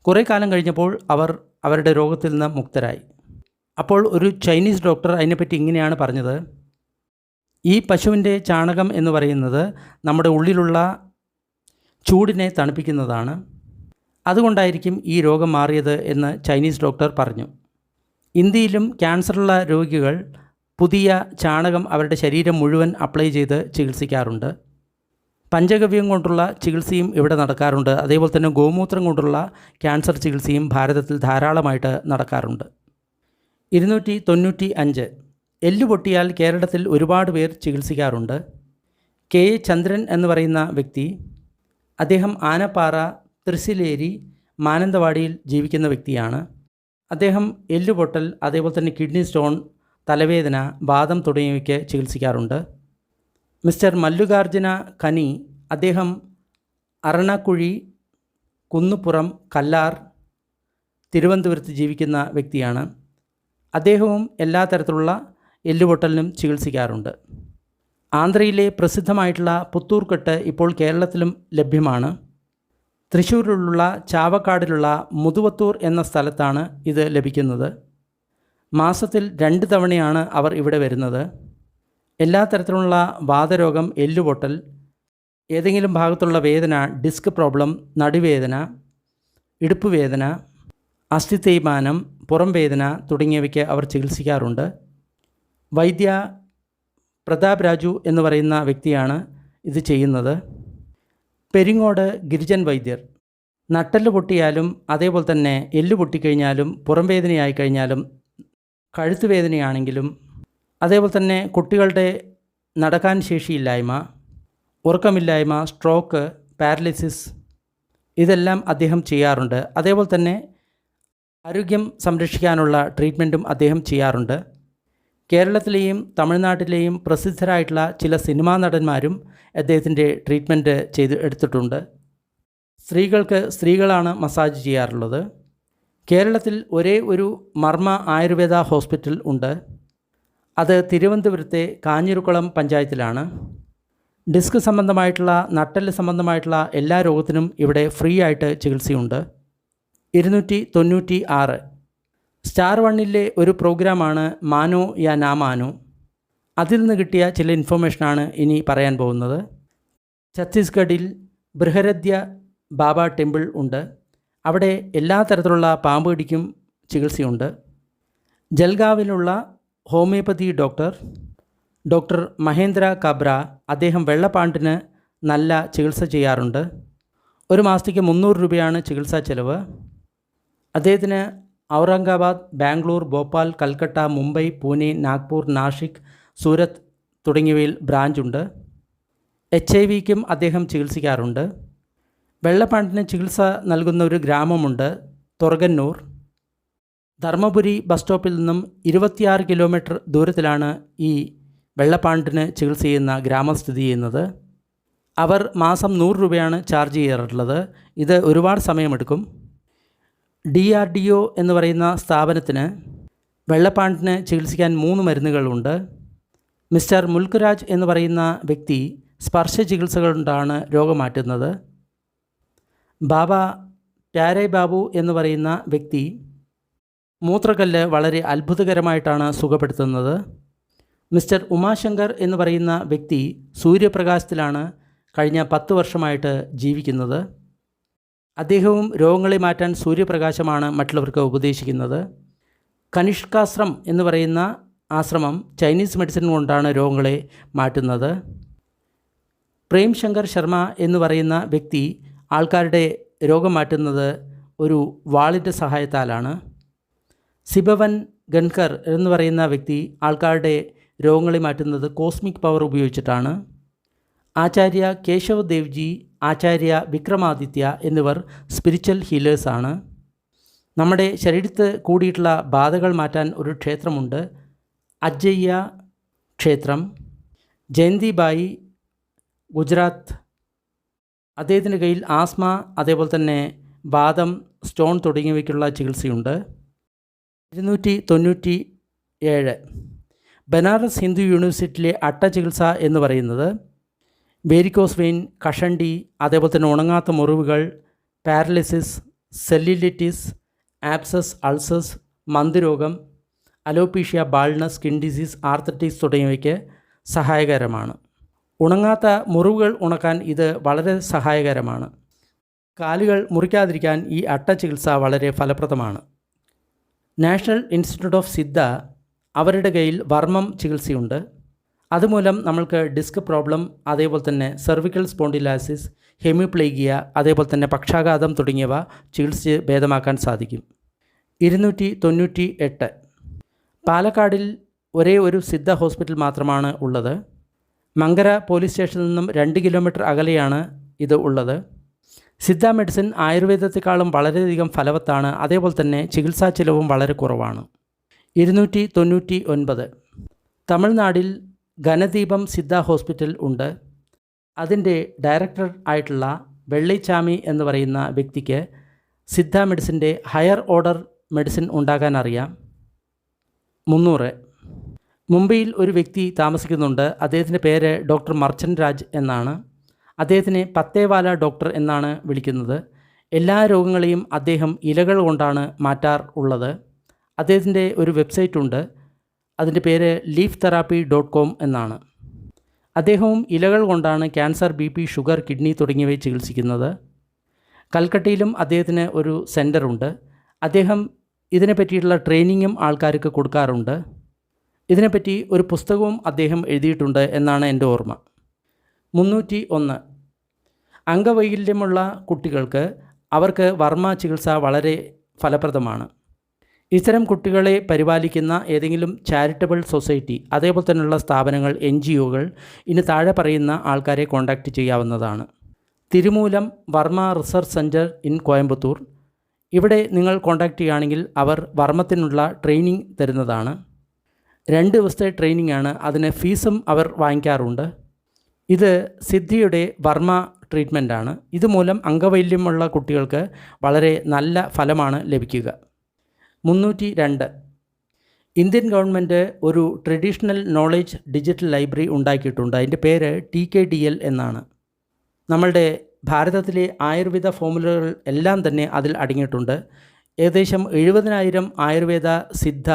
കുറേ കാലം കഴിഞ്ഞപ്പോൾ അവർ അവരുടെ രോഗത്തിൽ നിന്ന് മുക്തരായി. അപ്പോൾ ഒരു ചൈനീസ് ഡോക്ടർ അതിനെപ്പറ്റി ഇങ്ങനെയാണ് പറഞ്ഞത്: ഈ പശുവിൻ്റെ ചാണകം എന്ന് പറയുന്നത് നമ്മുടെ ഉള്ളിലുള്ള ചൂടിനെ തണുപ്പിക്കുന്നതാണ്. അതുകൊണ്ടായിരിക്കും ഈ രോഗം മാറിയത് എന്ന് ചൈനീസ് ഡോക്ടർ പറഞ്ഞു. ഇന്ത്യയിലും ക്യാൻസറുള്ള രോഗികൾ പുതിയ ചാണകം അവരുടെ ശരീരം മുഴുവൻ അപ്ലൈ ചെയ്ത് ചികിത്സിക്കാറുണ്ട്. പഞ്ചഗവ്യം കൊണ്ടുള്ള ചികിത്സയും ഇവിടെ നടക്കാറുണ്ട്. അതേപോലെ തന്നെ ഗോമൂത്രം കൊണ്ടുള്ള ക്യാൻസർ ചികിത്സയും ഭാരതത്തിൽ ധാരാളമായിട്ട് നടക്കാറുണ്ട്. 295 എല്ല് പൊട്ടിയാൽ കേരളത്തിൽ ഒരുപാട് പേർ ചികിത്സിക്കാറുണ്ട്. കെ എ ചന്ദ്രൻ എന്ന് പറയുന്ന വ്യക്തി, അദ്ദേഹം ആനപ്പാറ, തൃശ്ശിലേരി, മാനന്തവാടിയിൽ ജീവിക്കുന്ന വ്യക്തിയാണ്. അദ്ദേഹം എല്ലുപൊട്ടൽ, അതേപോലെ തന്നെ കിഡ്നി സ്റ്റോൺ, തലവേദന, വാദം തുടങ്ങിയവയ്ക്ക് ചികിത്സിക്കാറുണ്ട്. മിസ്റ്റർ മല്ലുകാർജുന കനി, അദ്ദേഹം അറണക്കുഴി, കുന്നുപുറം, കല്ലാർ, തിരുവനന്തപുരത്ത് ജീവിക്കുന്ന വ്യക്തിയാണ്. അദ്ദേഹവും എല്ലാ തരത്തിലുള്ള എല്ലുപൊട്ടലിനും ചികിത്സിക്കാറുണ്ട്. ആന്ധ്രയിലെ പ്രസിദ്ധമായിട്ടുള്ള പുത്തൂർക്കെട്ട് ഇപ്പോൾ കേരളത്തിലും ലഭ്യമാണ്. തൃശ്ശൂരിലുള്ള ചാവക്കാടിലുള്ള മുതുവത്തൂർ എന്ന സ്ഥലത്താണ് ഇത് ലഭിക്കുന്നത്. മാസത്തിൽ 2 തവണയാണ് അവർ ഇവിടെ വരുന്നത്. എല്ലാ തരത്തിലുള്ള വാതരോഗം, എല്ലുപൊട്ടൽ, ഏതെങ്കിലും ഭാഗത്തുള്ള വേദന, ഡിസ്ക് പ്രോബ്ലം, നടുവേദന, ഇടുപ്പ് വേദന, അസ്ഥി തേയ്മാനം, പുറം വേദന തുടങ്ങിയവയ്ക്ക് അവർ ചികിത്സിക്കാറുണ്ട്. വൈദ്യ പ്രതാപ് രാജു എന്ന് പറയുന്ന വ്യക്തിയാണ് ഇത് ചെയ്യുന്നത്. പെരിങ്ങോട് ഗിരിജൻ വൈദ്യർ, നട്ടെല്ല് പൊട്ടിയാലും അതേപോലെ തന്നെ എല്ല് പൊട്ടിക്കഴിഞ്ഞാലും പുറം വേദനയായി കഴിഞ്ഞാലും കഴുത്ത് വേദനയാണെങ്കിലും അതേപോലെ തന്നെ കുട്ടികളുടെ നടക്കാൻ ശേഷിയില്ലായ്മ, ഉറക്കമില്ലായ്മ, സ്ട്രോക്ക്, പാരലിസിസ് ഇതെല്ലാം അദ്ദേഹം ചെയ്യാറുണ്ട്. അതേപോലെ തന്നെ ആരോഗ്യം സംരക്ഷിക്കാനുള്ള ട്രീറ്റ്മെൻറ്റും അദ്ദേഹം ചെയ്യാറുണ്ട്. കേരളത്തിലെയും തമിഴ്നാട്ടിലെയും പ്രസിദ്ധരായിട്ടുള്ള ചില സിനിമാ നടന്മാരും അദ്ദേഹത്തിൻ്റെ ട്രീറ്റ്മെൻറ്റ് എടുത്തിട്ടുണ്ട്. സ്ത്രീകൾക്ക് സ്ത്രീകളാണ് മസാജ് ചെയ്യാറുള്ളത്. കേരളത്തിൽ ഒരേ ഒരു മർമ്മ ആയുർവേദ ഹോസ്പിറ്റൽ ഉണ്ട്. അത് തിരുവനന്തപുരത്തെ കാഞ്ഞിരക്കുളം പഞ്ചായത്തിലാണ്. ഡിസ്ക് സംബന്ധമായിട്ടുള്ള, നട്ടെല്ല് സംബന്ധമായിട്ടുള്ള എല്ലാ രോഗത്തിനും ഇവിടെ ഫ്രീ ആയിട്ട് ചികിത്സയുണ്ട്. 296 സ്റ്റാർ 1ലെ ഒരു പ്രോഗ്രാമാണ് മാനോ യാ നാ മാനോ. അതിൽ നിന്ന് കിട്ടിയ ചില ഇൻഫർമേഷനാണ് ഇനി പറയാൻ പോകുന്നത്. ഛത്തീസ്ഗഡിൽ ബൃഹരദ്യ ബാബ ടെമ്പിൾ ഉണ്ട്. അവിടെ എല്ലാ തരത്തിലുള്ള പാമ്പ് കടിക്കും ചികിത്സയുണ്ട്. ജൽഗാവിലുള്ള ഹോമിയോപ്പതി ഡോക്ടർ മഹേന്ദ്ര കബ്ര, അദ്ദേഹം വെള്ളപ്പാണ്ടിന് നല്ല ചികിത്സ ചെയ്യാറുണ്ട്. ഒരു മാസത്തേക്ക് 300 രൂപയാണ് ചികിത്സാ ചെലവ്. അദ്ദേഹത്തിന് ഔറംഗാബാദ്, ബാംഗ്ലൂർ, ഭോപ്പാൽ, കൽക്കട്ട, മുംബൈ, പൂനെ, നാഗ്പൂർ, നാഷിക്, സൂരത്ത് തുടങ്ങിയവയിൽ ബ്രാഞ്ചുണ്ട്. HIV-ക്കും അദ്ദേഹം ചികിത്സിക്കാറുണ്ട്. വെള്ളപ്പാണ്ടിന് ചികിത്സ നൽകുന്ന ഒരു ഗ്രാമമുണ്ട്, തുറകന്നൂർ. ധർമ്മപുരി ബസ് സ്റ്റോപ്പിൽ നിന്നും 26 കിലോമീറ്റർ ദൂരത്തിലാണ് ഈ വെള്ളപ്പാണ്ടിന് ചികിത്സ ചെയ്യുന്ന ഗ്രാമം സ്ഥിതി ചെയ്യുന്നത്. അവർ മാസം 100 രൂപയാണ് ചാർജ് ചെയ്യാറുള്ളത്. ഇത് ഒരുപാട് സമയമെടുക്കും. DRDO എന്ന് പറയുന്ന സ്ഥാപനത്തിന് വെള്ളപ്പാണ്ടിന് ചികിത്സിക്കാൻ 3 മരുന്നുകളുണ്ട്. മിസ്റ്റർ മുൽക്കുരാജ് എന്ന് പറയുന്ന വ്യക്തി സ്പർശ ചികിത്സകൾ കൊണ്ടാണ് രോഗം മാറ്റുന്നത്. ബാബ ട്യാരൈ ബാബു എന്ന് പറയുന്ന വ്യക്തി മൂത്രക്കല്ല് വളരെ അത്ഭുതകരമായിട്ടാണ് സുഖപ്പെടുത്തുന്നത്. മിസ്റ്റർ ഉമാശങ്കർ എന്ന് പറയുന്ന വ്യക്തി സൂര്യപ്രകാശത്തിലാണ് കഴിഞ്ഞ 10 വർഷമായിട്ട് ജീവിക്കുന്നത്. അദ്ദേഹവും രോഗങ്ങളെ മാറ്റാൻ സൂര്യപ്രകാശമാണ് മറ്റുള്ളവർക്ക് ഉപദേശിക്കുന്നത്. കനിഷ്കാശ്രം എന്ന് പറയുന്ന ആശ്രമം ചൈനീസ് മെഡിസിൻ കൊണ്ടാണ് രോഗങ്ങളെ മാറ്റുന്നത്. പ്രേം ശങ്കർ ശർമ്മ എന്ന് പറയുന്ന വ്യക്തി ആൾക്കാരുടെ രോഗം മാറ്റുന്നത് ഒരു വാളിൻ്റെ സഹായത്താലാണ്. സിബവൻ ഗൻകർ എന്ന് പറയുന്ന വ്യക്തി ആൾക്കാരുടെ രോഗങ്ങളെ മാറ്റുന്നത് കോസ്മിക് പവർ ഉപയോഗിച്ചിട്ടാണ്. ആചാര്യ കേശവ് ദേവ്ജി, ആചാര്യ വിക്രമാദിത്യ എന്നിവർ സ്പിരിച്വൽ ഹീലേഴ്സാണ്. നമ്മുടെ ശരീരത്ത് കൂടിയിട്ടുള്ള ബാധകൾ മാറ്റാൻ ഒരു ക്ഷേത്രമുണ്ട്, അജ്ജയ്യ ക്ഷേത്രം. ജയന്തിബായി, ഗുജറാത്ത്. അദ്ദേഹത്തിൻ്റെ കയ്യിൽ ആസ്മ, അതേപോലെ തന്നെ വാദം, സ്റ്റോൺ തുടങ്ങിയവയ്ക്കുള്ള ചികിത്സയുണ്ട്. 297 ബനാറസ് ഹിന്ദു യൂണിവേഴ്സിറ്റിയിലെ അട്ട ചികിത്സ എന്ന് പറയുന്നത് വേരിക്കോസ് വെയിൻ, കഷണ്ടി, അതേപോലെ തന്നെ ഉണങ്ങാത്ത മുറിവുകൾ, പാരലിസിസ്, സെല്ലിലിറ്റിസ്, ആബ്സസ്, അൾസേഴ്സ്, മന്ദരോഗം, alopecia, baldness, skin disease, arthritis തുടങ്ങിയവയ്ക്ക് സഹായകരമാണ്. ഉണങ്ങാത്ത മുറിവുകൾ ഉണക്കാൻ ഇത് വളരെ സഹായകരമാണ്. കാലുകൾ മുറിക്കാതിരിക്കാൻ ഈ അട്ട ചികിത്സ വളരെ ഫലപ്രദമാണ്. നാഷണൽ ഇൻസ്റ്റിറ്റ്യൂട്ട് ഓഫ് സിദ്ധ, അവരുടെ കയ്യിൽ വർമ്മം ചികിത്സയുണ്ട്. അതുമൂലം നമ്മൾക്ക് ഡിസ്ക് പ്രോബ്ലം, അതേപോലെ തന്നെ സെർവിക്കൽ സ്പോണ്ടിലാസിസ്, ഹെമിപ്ലേഗിയ, അതേപോലെ തന്നെ പക്ഷാഘാതം തുടങ്ങിയവ ചികിത്സിച്ച് ഭേദമാക്കാൻ സാധിക്കും. 298 പാലക്കാടിൽ ഒരേ ഒരു സിദ്ധ ഹോസ്പിറ്റൽ മാത്രമാണ് ഉള്ളത്. മങ്കര പോലീസ് സ്റ്റേഷനിൽ നിന്നും 2 കിലോമീറ്റർ അകലെയാണ് ഇത് ഉള്ളത്. സിദ്ധ മെഡിസിൻ ആയുർവേദത്തെക്കാളും വളരെയധികം ഫലവത്താണ്. അതേപോലെ തന്നെ ചികിത്സാ ചിലവും വളരെ കുറവാണ്. 299 തമിഴ്നാടിൽ ഘനദീപം സിദ്ധ ഹോസ്പിറ്റൽ ഉണ്ട്. അതിൻ്റെ ഡയറക്ടർ ആയിട്ടുള്ള വെള്ളിച്ചാമി എന്ന് പറയുന്ന വ്യക്തിക്ക് സിദ്ധ മെഡിസിൻ്റെ ഹയർ ഓർഡർ മെഡിസിൻ ഉണ്ടാക്കാൻ അറിയാം. 300 മുംബൈയിൽ ഒരു വ്യക്തി താമസിക്കുന്നുണ്ട്. അദ്ദേഹത്തിൻ്റെ പേര് ഡോക്ടർ മർച്ചൻ്റ് രാജ് എന്നാണ്. അദ്ദേഹത്തിനെ പത്തേവാല ഡോക്ടർ എന്നാണ് വിളിക്കുന്നത്. എല്ലാ രോഗങ്ങളെയും അദ്ദേഹം ഇലകൾ കൊണ്ടാണ് മാറ്റാറുള്ളത്. അദ്ദേഹത്തിൻ്റെ ഒരു വെബ്സൈറ്റ് ഉണ്ട്, അതിൻ്റെ പേര് leafTherapy.com എന്നാണ്. അദ്ദേഹവും ഇലകൾ കൊണ്ടാണ് ക്യാൻസർ, BP, ഷുഗർ, കിഡ്നി തുടങ്ങിയവയെ ചികിത്സിക്കുന്നത്. കൽക്കട്ടയിലും അദ്ദേഹത്തിന് ഒരു സെൻ്ററുണ്ട്. അദ്ദേഹം ഇതിനെ പറ്റിയിട്ടുള്ള ട്രെയിനിങ്ങും ആൾക്കാർക്ക് കൊടുക്കാറുണ്ട്. ഇതിനെപ്പറ്റി ഒരു പുസ്തകവും അദ്ദേഹം എഴുതിയിട്ടുണ്ട് എന്നാണ് എൻ്റെ ഓർമ്മ. 301 അംഗവൈകല്യമുള്ള കുട്ടികൾക്ക് അവർക്ക് വർമ്മ ചികിത്സ വളരെ ഫലപ്രദമാണ്. ഇത്തരം കുട്ടികളെ പരിപാലിക്കുന്ന ഏതെങ്കിലും ചാരിറ്റബിൾ സൊസൈറ്റി, അതേപോലെ തന്നെയുള്ള സ്ഥാപനങ്ങൾ, NGOകൾ ഇനി താഴെ പറയുന്ന ആൾക്കാരെ കോൺടാക്റ്റ് ചെയ്യാവുന്നതാണ്. Thirumoolam Varma research centre in Coimbatore. ഇവിടെ നിങ്ങൾ കോൺടാക്റ്റ് ചെയ്യുകയാണെങ്കിൽ അവർ വർമ്മത്തിനുള്ള ട്രെയിനിങ് തരുന്നതാണ്. 2 ദിവസത്തെ ട്രെയിനിങ് ആണ്. അതിന് ഫീസും അവർ വാങ്ങിക്കാറുണ്ട്. ഇത് സിദ്ധിയുടെ വർമ്മ ട്രീറ്റ്മെൻറ്റാണ്. ഇതുമൂലം അംഗവൈകല്യമുള്ള കുട്ടികൾക്ക് വളരെ നല്ല ഫലമാണ് ലഭിക്കുക. 302 ഇന്ത്യൻ ഗവൺമെൻറ് ഒരു ട്രഡീഷണൽ നോളേജ് ഡിജിറ്റൽ ലൈബ്രറി ഉണ്ടാക്കിയിട്ടുണ്ട്. അതിൻ്റെ പേര് TKDL എന്നാണ്. നമ്മളുടെ ഭാരതത്തിലെ ആയുർവേദ ഫോമുലകൾ എല്ലാം തന്നെ അതിൽ അടങ്ങിയിട്ടുണ്ട്. ഏകദേശം 70,000 ആയുർവേദ, സിദ്ധ,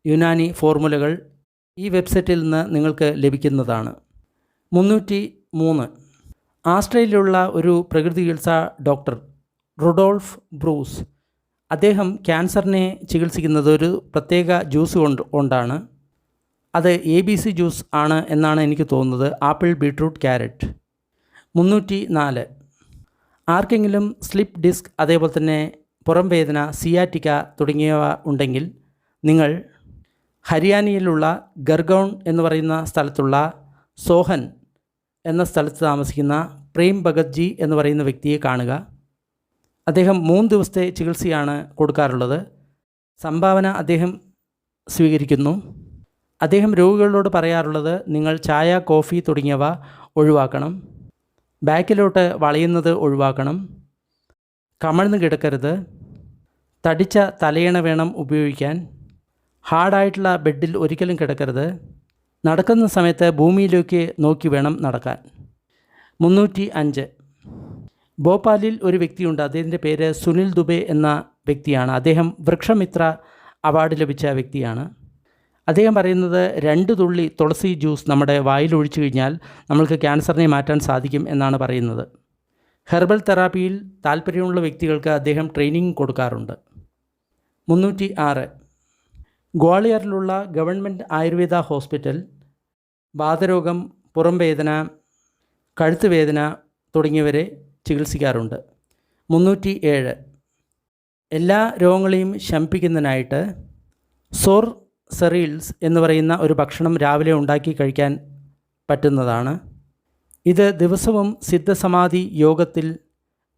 യുനാനി ഫോർമുലകൾ ഈ വെബ്സൈറ്റിൽ നിന്ന് നിങ്ങൾക്ക് ലഭിക്കുന്നതാണ്. 303 ആസ്ട്രേലിയയിലുള്ള ഒരു പ്രകൃതി ചികിത്സാ ഡോക്ടർ റുഡോൾഫ് ബ്രൂസ്, അദ്ദേഹം ക്യാൻസറിനെ ചികിത്സിക്കുന്നത് ഒരു പ്രത്യേക ജ്യൂസ് കൊണ്ടാണ്. അത് ABC ജ്യൂസ് ആണ് എന്നാണ് എനിക്ക് തോന്നുന്നത്. Apple, beetroot, carrot. 304. ആർക്കെങ്കിലും സ്ലിപ്പ് ഡിസ്ക്, അതേപോലെ തന്നെ പുറം വേദന, സിയാറ്റിക്ക തുടങ്ങിയവ ഉണ്ടെങ്കിൽ നിങ്ങൾ ഹരിയാനയിലുള്ള ഗർഗൗൺ എന്ന് പറയുന്ന സ്ഥലത്തുള്ള സോഹൻ എന്ന സ്ഥലത്ത് താമസിക്കുന്ന പ്രേം ഭഗത്ജി എന്ന് പറയുന്ന വ്യക്തിയെ കാണുക. അദ്ദേഹം 3 ദിവസത്തെ ചികിത്സയാണ് കൊടുക്കാറുള്ളത്. സംഭാവന അദ്ദേഹം സ്വീകരിക്കുന്നു. അദ്ദേഹം രോഗികളോട് പറയാറുള്ളത്, നിങ്ങൾ ചായ, കോഫി തുടങ്ങിയവ ഒഴിവാക്കണം, ബാക്കിലോട്ട് വളയുന്നത് ഒഴിവാക്കണം, കമഴ്ന്ന് കിടക്കരുത്, തടിച്ച തലയണ വേണം ഉപയോഗിക്കാൻ, ഹാർഡായിട്ടുള്ള ബെഡിൽ ഒരിക്കലും കിടക്കരുത്, നടക്കുന്ന സമയത്ത് ഭൂമിയിലേക്ക് നോക്കി വേണം നടക്കാൻ. 305. ഭോപ്പാലിൽ ഒരു വ്യക്തിയുണ്ട്. അദ്ദേഹത്തിൻ്റെ പേര് സുനിൽ ദുബെ എന്ന വ്യക്തിയാണ്. അദ്ദേഹം വൃക്ഷമിത്ര അവാർഡ് ലഭിച്ച വ്യക്തിയാണ്. അദ്ദേഹം പറയുന്നത് 2 തുള്ളി തുളസി ജ്യൂസ് നമ്മുടെ വായിൽ ഒഴിച്ചു കഴിഞ്ഞാൽ നമ്മൾക്ക് ക്യാൻസറിനെ മാറ്റാൻ സാധിക്കും എന്നാണ് പറയുന്നത്. ഹെർബൽ തെറാപ്പിയിൽ താല്പര്യമുള്ള വ്യക്തികൾക്ക് അദ്ദേഹം ട്രെയിനിങ് കൊടുക്കാറുണ്ട്. 306. ഗ്വാളിയറിലുള്ള ഗവൺമെൻറ് ആയുർവേദ ഹോസ്പിറ്റൽ വാതരോഗം, പുറം വേദന, കഴുത്ത് വേദന തുടങ്ങിയവരെ ചികിത്സിക്കാറുണ്ട്. 307. എല്ലാ രോഗങ്ങളെയും ശമിപ്പിക്കുന്നതിനായിട്ട് സോർ സെറീൽസ് എന്ന് പറയുന്ന ഒരു ഭക്ഷണം രാവിലെ ഉണ്ടാക്കി കഴിക്കാൻ പറ്റുന്നതാണ്. ഇത് ദിവസവും സിദ്ധസമാധി യോഗത്തിൽ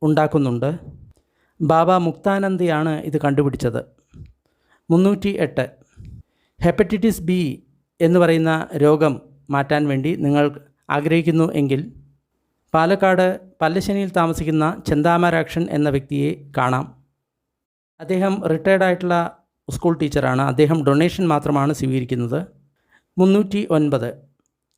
ഉണ്ടാക്കുന്നുണ്ട്. ബാബ മുക്താനന്ദയാണ് ഇത് കണ്ടുപിടിച്ചത്. 308. ഹെപ്പറ്റൈറ്റിസ് ബി എന്ന് പറയുന്ന രോഗം മാറ്റാൻ വേണ്ടി നിങ്ങൾ ആഗ്രഹിക്കുന്നു എങ്കിൽ പാലക്കാട് പല്ലശ്ശേനിയിൽ താമസിക്കുന്ന ചെന്താമരാക്ഷൻ എന്ന വ്യക്തിയെ കാണാം. അദ്ദേഹം റിട്ടയർഡായിട്ടുള്ള സ്കൂൾ ടീച്ചറാണ്. അദ്ദേഹം ഡൊണേഷൻ മാത്രമാണ് സ്വീകരിക്കുന്നത്. 309.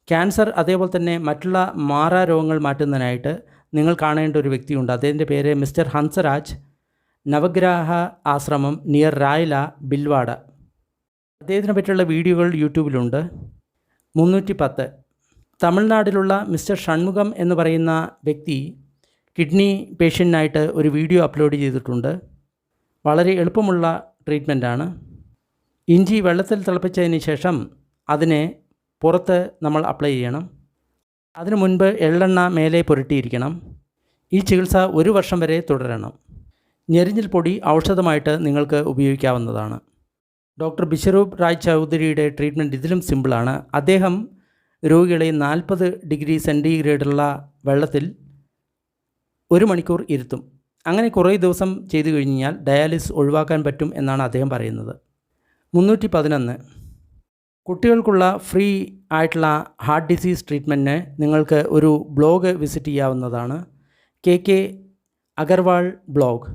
ക്യാൻസർ അതേപോലെ തന്നെ മറ്റുള്ള മാറാരോഗങ്ങൾ മാറ്റുന്നതിനായിട്ട് നിങ്ങൾ കാണേണ്ട ഒരു വ്യക്തിയുണ്ട്. അദ്ദേഹത്തിൻ്റെ പേര് മിസ്റ്റർ ഹൻസരാജ്, നവഗ്രഹ ആശ്രമം നിയർ റായ്ല, ബിൽവാഡ. അദ്ദേഹത്തിനെ പറ്റിയുള്ള വീഡിയോകൾ യൂട്യൂബിലുണ്ട്. 310. തമിഴ്നാട്ടിലുള്ള മിസ്റ്റർ ഷൺമുഖം എന്ന് പറയുന്ന വ്യക്തി കിഡ്നി പേഷ്യൻറ്റിനായിട്ട് ഒരു വീഡിയോ അപ്ലോഡ് ചെയ്തിട്ടുണ്ട്. വളരെ എളുപ്പമുള്ള ട്രീറ്റ്മെൻറ്റാണ്. ഇഞ്ചി വെള്ളത്തിൽ തിളപ്പിച്ചതിന് ശേഷം അതിനെ പുറത്ത് നമ്മൾ അപ്ലൈ ചെയ്യണം. അതിനു മുൻപ് എള്ളെണ്ണ മേലെ പുരട്ടിയിരിക്കണം. ഈ ചികിത്സ 1 വർഷം വരെ തുടരണം. ഞെരിഞ്ഞിൽ പൊടി ഔഷധമായിട്ട് നിങ്ങൾക്ക് ഉപയോഗിക്കാവുന്നതാണ്. ഡോക്ടർ ബിശ്വരൂപ് റായ് ചൗധരിയുടെ ട്രീറ്റ്മെൻറ്റ് ഇതിലും സിമ്പിളാണ്. അദ്ദേഹം രോഗികളെ 40 ഡിഗ്രി സെൻറ്റിഗ്രേഡുള്ള വെള്ളത്തിൽ 1 മണിക്കൂർ ഇരുത്തും. അങ്ങനെ കുറേ ദിവസം ചെയ്തു കഴിഞ്ഞാൽ ഡയാലിസിസ് ഒഴിവാക്കാൻ പറ്റും എന്നാണ് അദ്ദേഹം പറയുന്നത്. 311. കുട്ടികൾക്കുള്ള ഫ്രീ ആയിട്ടുള്ള ഹാർട്ട് ഡിസീസ് ട്രീറ്റ്മെൻറ്റിന് നിങ്ങൾക്ക് ഒരു ബ്ലോഗ് വിസിറ്റ് ചെയ്യാവുന്നതാണ്. KK Agarwal blog.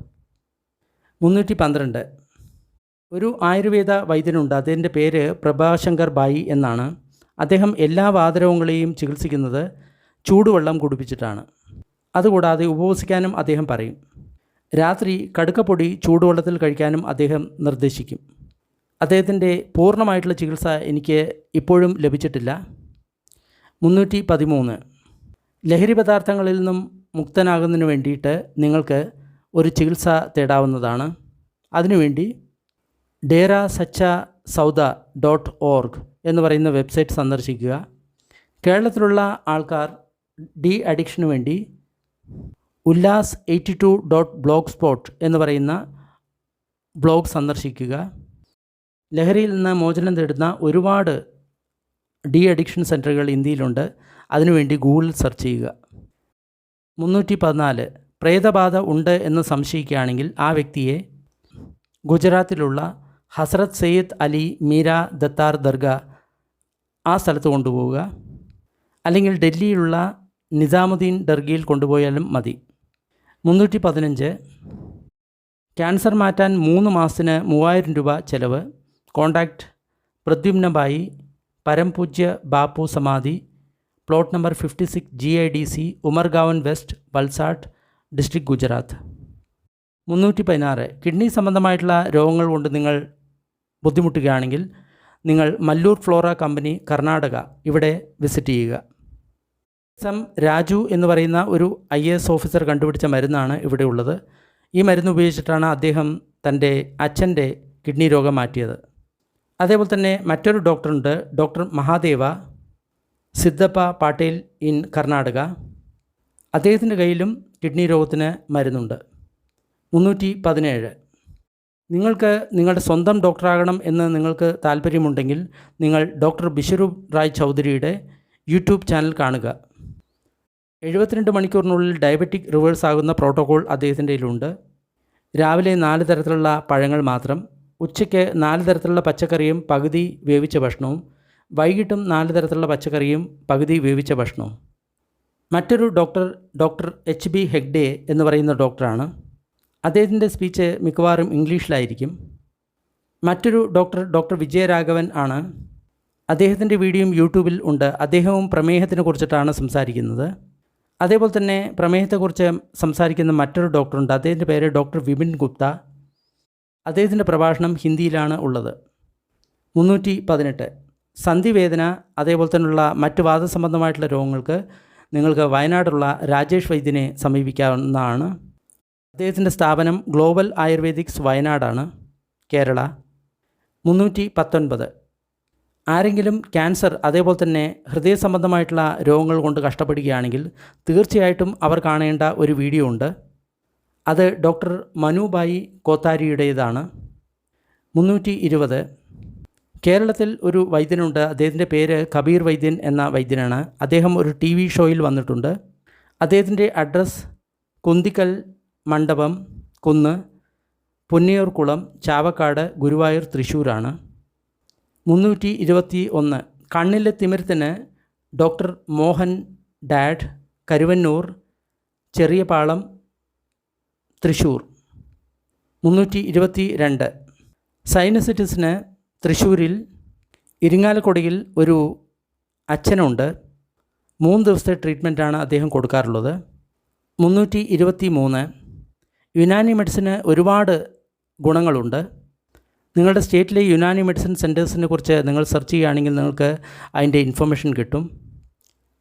312. ഒരു ആയുർവേദ വൈദ്യനുണ്ട്. അദ്ദേഹത്തിൻ്റെ പേര് പ്രഭാശങ്കർ ബായി എന്നാണ്. അദ്ദേഹം എല്ലാ വാതരോഗങ്ങളെയും ചികിത്സിക്കുന്നത് ചൂടുവെള്ളം കുടിപ്പിച്ചിട്ടാണ്. അതുകൂടാതെ ഉപവസിക്കാനും അദ്ദേഹം പറയും. രാത്രി കടുക്കപ്പൊടി ചൂടുവെള്ളത്തിൽ കഴിക്കാനും അദ്ദേഹം നിർദ്ദേശിക്കും. അദ്ദേഹത്തിൻ്റെ പൂർണ്ണമായിട്ടുള്ള ചികിത്സ എനിക്ക് ഇപ്പോഴും ലഭിച്ചിട്ടില്ല. 313. ലഹരി പദാർത്ഥങ്ങളിൽ നിന്നും മുക്തനാകുന്നതിന് വേണ്ടിയിട്ട് നിങ്ങൾക്ക് ഒരു ചികിത്സ തേടാവുന്നതാണ്. അതിനുവേണ്ടി DeraSachaSauda.org എന്ന് പറയുന്ന വെബ്സൈറ്റ് സന്ദർശിക്കുക. കേരളത്തിലുള്ള ആൾക്കാർ ഡി അഡിക്ഷന് വേണ്ടി ullas82.blogspot എന്ന് പറയുന്ന ബ്ലോഗ് സന്ദർശിക്കുക. ലഹരിയിൽ നിന്ന് മോചനം തേടുന്ന ഒരുപാട് ഡി അഡിക്ഷൻ സെൻറ്ററുകൾ ഇന്ത്യയിലുണ്ട്. അതിനുവേണ്ടി ഗൂഗിളിൽ സെർച്ച് ചെയ്യുക. 314. പ്രേതബാധ ഉണ്ട് എന്ന് സംശയിക്കുകയാണെങ്കിൽ ആ വ്യക്തിയെ ഗുജറാത്തിലുള്ള ഹസ്രത്ത് സയ്യിദ് അലി മീര ദത്താർ ദർഗ ആ സ്ഥലത്ത് കൊണ്ടുപോവുക. അല്ലെങ്കിൽ ഡൽഹിയിലുള്ള നിസാമുദ്ദീൻ ദർഗയിൽ കൊണ്ടുപോയാലും മതി. 315. ക്യാൻസർ മാറ്റാൻ 3 മാസത്തിന് 3000 രൂപ ചെലവ്. Contact പ്രദ്യുമ്നബായി, Parampujya Bapu Samadhi, plot number 56 GIDC, Umargam west, Valsad district, Gujarat. 316. Kidney സംബന്ധമായിട്ടുള്ള രോഗങ്ങൾ കൊണ്ട് നിങ്ങൾ ബുദ്ധിമുട്ടുകയാണെങ്കിൽ നിങ്ങൾ മല്ലൂർ ഫ്ലോറ കമ്പനി, കർണാടക, ഇവിടെ വിസിറ്റ് ചെയ്യുക. രാജു എന്ന് പറയുന്ന ഒരു IAS ഓഫീസർ കണ്ടുപിടിച്ച മരുന്നാണ് ഇവിടെ ഉള്ളത്. ഈ മരുന്ന് ഉപയോഗിച്ചിട്ടാണ് അദ്ദേഹം തൻ്റെ അച്ഛൻ്റെ കിഡ്നി രോഗം മാറ്റിയത്. അതേപോലെ തന്നെ മറ്റൊരു ഡോക്ടറുണ്ട്, ഡോക്ടർ മഹാദേവ സിദ്ധപ്പ പാട്ടേൽ ഇൻ കർണാടക. അദ്ദേഹത്തിൻ്റെ കയ്യിലും കിഡ്നി രോഗത്തിന് മരുന്നുണ്ട്. 317. നിങ്ങൾക്ക് നിങ്ങളുടെ സ്വന്തം ഡോക്ടറാകണം എന്ന് നിങ്ങൾക്ക് താല്പര്യമുണ്ടെങ്കിൽ നിങ്ങൾ ഡോക്ടർ ബിശ്വരൂപ് റായ് ചൗധരിയുടെ യൂട്യൂബ് ചാനൽ കാണുക. 72 മണിക്കൂറിനുള്ളിൽ ഡയബറ്റിക് റിവേഴ്സ് ആകുന്ന പ്രോട്ടോകോൾ അദ്ദേഹത്തിൻ്റെ കയ്യിലുണ്ട്. രാവിലെ 4 തരത്തിലുള്ള പഴങ്ങൾ മാത്രം, ഉച്ചയ്ക്ക് 4 തരത്തിലുള്ള പച്ചക്കറിയും പകുതി വേവിച്ച ഭക്ഷണവും, വൈകിട്ടും 4 തരത്തിലുള്ള പച്ചക്കറിയും പകുതി വേവിച്ച ഭക്ഷണവും. മറ്റൊരു ഡോക്ടർ HB ഹെഗ്ഡെ എന്ന് പറയുന്ന ഡോക്ടറാണ്. അദ്ദേഹത്തിൻ്റെ സ്പീച്ച് മിക്കവാറും ഇംഗ്ലീഷിലായിരിക്കും. മറ്റൊരു ഡോക്ടർ വിജയരാഘവൻ ആണ്. അദ്ദേഹത്തിൻ്റെ വീഡിയോയും യൂട്യൂബിൽ ഉണ്ട്. അദ്ദേഹവും പ്രമേഹത്തിനെ കുറിച്ചിട്ടാണ് സംസാരിക്കുന്നത്. അതേപോലെ തന്നെ പ്രമേഹത്തെക്കുറിച്ച് സംസാരിക്കുന്ന മറ്റൊരു ഡോക്ടറുണ്ട്. അദ്ദേഹത്തിൻ്റെ പേര് ഡോക്ടർ വിപിൻ ഗുപ്ത. അദ്ദേഹത്തിൻ്റെ പ്രഭാഷണം ഹിന്ദിയിലാണ് ഉള്ളത്. 318. സന്ധിവേദന അതേപോലെ തന്നെയുള്ള മറ്റ് വാദസംബന്ധമായിട്ടുള്ള രോഗങ്ങൾക്ക് നിങ്ങൾക്ക് വയനാടുള്ള രാജേഷ് വൈദ്യനെ സമീപിക്കാവുന്നതാണ്. അദ്ദേഹത്തിൻ്റെ സ്ഥാപനം ഗ്ലോബൽ ആയുർവേദിക്സ് വയനാടാണ്, കേരള. 319. ആരെങ്കിലും ക്യാൻസർ അതേപോലെ തന്നെ ഹൃദയ സംബന്ധമായിട്ടുള്ള രോഗങ്ങൾ കൊണ്ട് കഷ്ടപ്പെടുകയാണെങ്കിൽ തീർച്ചയായിട്ടും അവർ കാണേണ്ട ഒരു വീഡിയോ ഉണ്ട്. അത് ഡോക്ടർ മനുഭായി കോത്താരിയുടേതാണ്. 320. കേരളത്തിൽ ഒരു വൈദ്യനുണ്ട്. അദ്ദേഹത്തിൻ്റെ പേര് കബീർ വൈദ്യൻ എന്ന വൈദ്യനാണ്. അദ്ദേഹം ഒരു TV ഷോയിൽ വന്നിട്ടുണ്ട്. അദ്ദേഹത്തിൻ്റെ അഡ്രസ്സ് കുന്തിക്കൽ മണ്ഡപം കുന്ന്, പുന്നിയൂർക്കുളം, ചാവക്കാട്, ഗുരുവായൂർ, തൃശ്ശൂരാണ്. 321. കണ്ണിലെ തിമിരത്തിന് ഡോക്ടർ മോഹൻ ഡാഡ്, കരുവന്നൂർ, ചെറിയപാളം, തൃശ്ശൂർ. 322. സൈനസൈറ്റിസിന് തൃശ്ശൂരിൽ ഇരിങ്ങാലക്കുടയിൽ ഒരു അച്ഛനുണ്ട്. 3 ദിവസത്തെ ട്രീറ്റ്മെൻറ്റാണ് അദ്ദേഹം കൊടുക്കാറുള്ളത്. 323. യുനാനി മെഡിസിന് ഒരുപാട് ഗുണങ്ങളുണ്ട്. നിങ്ങളുടെ സ്റ്റേറ്റിലെ യുനാനി മെഡിസിൻ സെൻറ്റേഴ്സിനെ കുറിച്ച് നിങ്ങൾ സെർച്ച് ചെയ്യുകയാണെങ്കിൽ നിങ്ങൾക്ക് അതിൻ്റെ ഇൻഫർമേഷൻ കിട്ടും.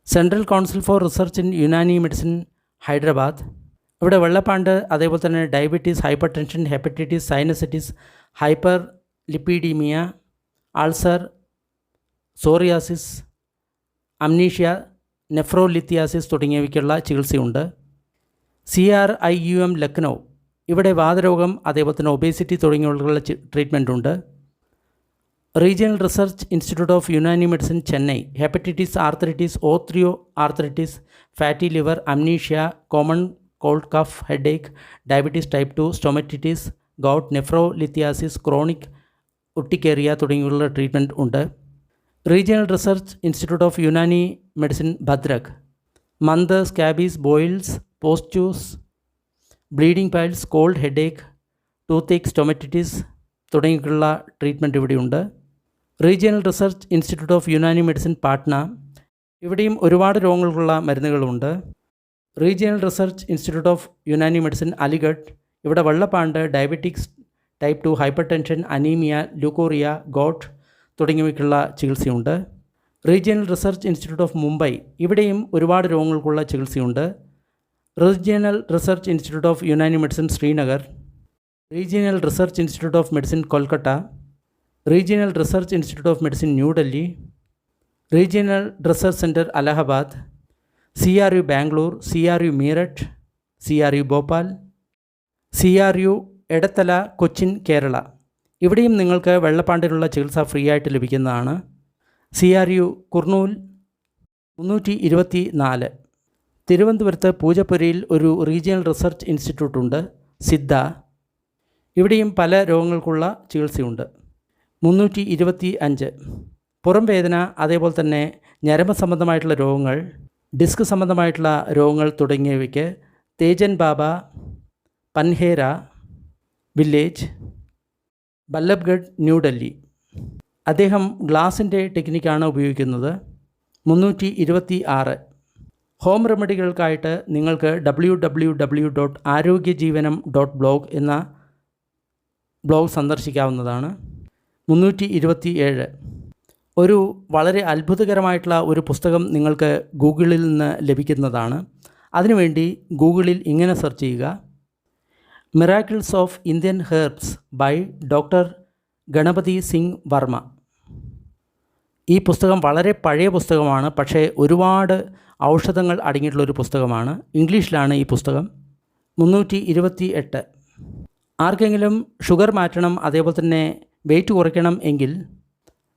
Central council for research in Unani medicine, Hyderabad. ഇവിടെ വെള്ളപ്പാണ്ട്, അതേപോലെ തന്നെ diabetes, hypertension, hepatitis, sinusitis, hyperlipidaemia, ulcer, psoriasis, amnesia, nephrolithiasis തുടങ്ങിയവയ്ക്കുള്ള ചികിത്സയുണ്ട്. CRIUM ലക്നൗ, ഇവിടെ വാതരോഗം അതേപോലെ തന്നെ ഒബേസിറ്റി തുടങ്ങിയവയുള്ള ട്രീറ്റ്മെൻ്റ് ഉണ്ട്. Regional research institute of Unani medicine, Chennai, hepatitis, arthritis, osteoarthritis, fatty liver, amnesia, common cold cough, headache, diabetes type 2, stomatitis, gout, nephrolithiasis, chronic urticaria തുടങ്ങിയുള്ള treatment ഉണ്ട്. Regional research institute of Unani medicine, Bhadrak, മന്ത്, scabies, boils, pustules, bleeding piles, cold, headache, toothache, stomatitis തുടങ്ങിയുള്ള treatment ഇവിടെയുണ്ട്. Regional research institute of Unani medicine, Patna, ഇവിടെയും ഒരുപാട് രോഗങ്ങൾക്കുള്ള മരുന്നുകളുണ്ട്. Regional research institute of Unani medicine, Aligarh, ഇവിടെ വെള്ളപ്പാണ്ട്, diabetics type 2, hypertension, anaemia, leucorrhoea, gout തുടങ്ങിയവയ്ക്കുള്ള ചികിത്സയുണ്ട്. Regional research institute of Mumbai, ഇവിടെയും ഒരുപാട് രോഗങ്ങൾക്കുള്ള ചികിത്സയുണ്ട്. Regional research institute of Unani medicine, Srinagar. Regional research institute of medicine, Kolkata. Regional research institute of medicine, New Delhi. Regional research centre, Allahabad. CRU Bangalore, CRU Meerut, CRU Bhopal, CRU Edathala, Cochin, Kerala. ഇവിടെയും നിങ്ങൾക്ക് വെള്ളപ്പാണ്ടിനുള്ള ചികിത്സ free ആയിട്ട് ലഭിക്കുന്നതാണ്. CRU കുർണൂൽ. 324. തിരുവനന്തപുരത്ത് പൂജപ്പുരയിൽ ഒരു റീജിയണൽ റിസർച്ച് ഇൻസ്റ്റിറ്റ്യൂട്ട് ഉണ്ട്, സിദ്ധ. ഇവിടെയും പല രോഗങ്ങൾക്കുള്ള ചികിത്സയുണ്ട്. 325. പുറം വേദന അതേപോലെ തന്നെ ഞരമ്പ് സംബന്ധമായിട്ടുള്ള രോഗങ്ങൾ, ഡിസ്ക് സംബന്ധമായിട്ടുള്ള രോഗങ്ങൾ തുടങ്ങിയവയ്ക്ക് തേജൻ ബാബ, പൻഹേര വില്ലേജ്, ബല്ലബ്ഗഡ്, ന്യൂഡൽഹി. അദ്ദേഹം ഗ്ലാസിൻ്റെ ടെക്നിക്കാണ് ഉപയോഗിക്കുന്നത്. 326. ഹോം റെമഡികൾക്കായിട്ട് നിങ്ങൾക്ക് www.arogyajeevanam.blog എന്ന ബ്ലോഗ് സന്ദർശിക്കാവുന്നതാണ്. 327. ഒരു വളരെ അത്ഭുതകരമായിട്ടുള്ള ഒരു പുസ്തകം നിങ്ങൾക്ക് ഗൂഗിളിൽ നിന്ന് ലഭിക്കുന്നതാണ്. അതിനുവേണ്ടി ഗൂഗിളിൽ ഇങ്ങനെ സെർച്ച് ചെയ്യുക: miracles of Indian herbs by doctor Ganapathi Singh Varma. ഈ പുസ്തകം വളരെ പഴയ പുസ്തകമാണ്, പക്ഷേ ഒരുപാട് ഔഷധങ്ങൾ അടങ്ങിയിട്ടുള്ളൊരു പുസ്തകമാണ്. ഇംഗ്ലീഷിലാണ് ഈ പുസ്തകം. 328. ആർക്കെങ്കിലും ഷുഗർ മാറ്റണം, അതേപോലെ തന്നെ വെയിറ്റ് കുറയ്ക്കണം എങ്കിൽ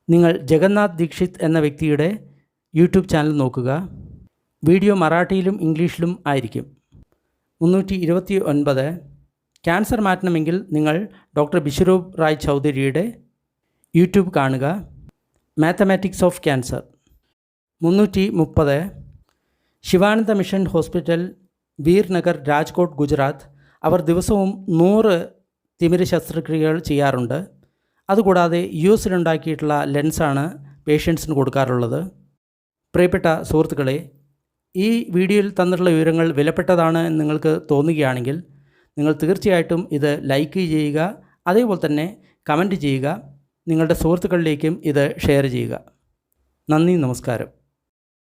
നിങ്ങൾ ജഗന്നാഥ് ദീക്ഷിത് എന്ന വ്യക്തിയുടെ യൂട്യൂബ് ചാനൽ നോക്കുക. വീഡിയോ മറാഠിയിലും ഇംഗ്ലീഷിലും ആയിരിക്കും. 329. ക്യാൻസർ മാറ്റണമെങ്കിൽ നിങ്ങൾ ഡോക്ടർ ബിശ്വരൂപ് റായ് ചൗധരിയുടെ യൂട്യൂബ് കാണുക. Mathematics of cancer. 330. Shivananda mission hospital, Virnagar, Rajkot, Gujarat. അവർ ദിവസവും 100 തിമിര ശസ്ത്രക്രിയകൾ ചെയ്യാറുണ്ട്. അതുകൂടാതെ US-ലുണ്ടാക്കിയിട്ടുള്ള ലെൻസാണ് പേഷ്യൻസിന് കൊടുക്കാറുള്ളത്. പ്രിയപ്പെട്ട സുഹൃത്തുക്കളെ, ഈ വീഡിയോയിൽ തന്നിട്ടുള്ള വിവരങ്ങൾ വിലപ്പെട്ടതാണ് എന്ന് നിങ്ങൾക്ക് തോന്നുകയാണെങ്കിൽ നിങ്ങൾ തീർച്ചയായിട്ടും ഇത് ലൈക്ക് ചെയ്യുക, അതേപോലെ തന്നെ കമൻറ്റ് ചെയ്യുക. നിങ്ങളുടെ സുഹൃത്തുക്കളിലേക്കും ഇത് ഷെയർ ചെയ്യുക. നന്ദി, നമസ്കാരം.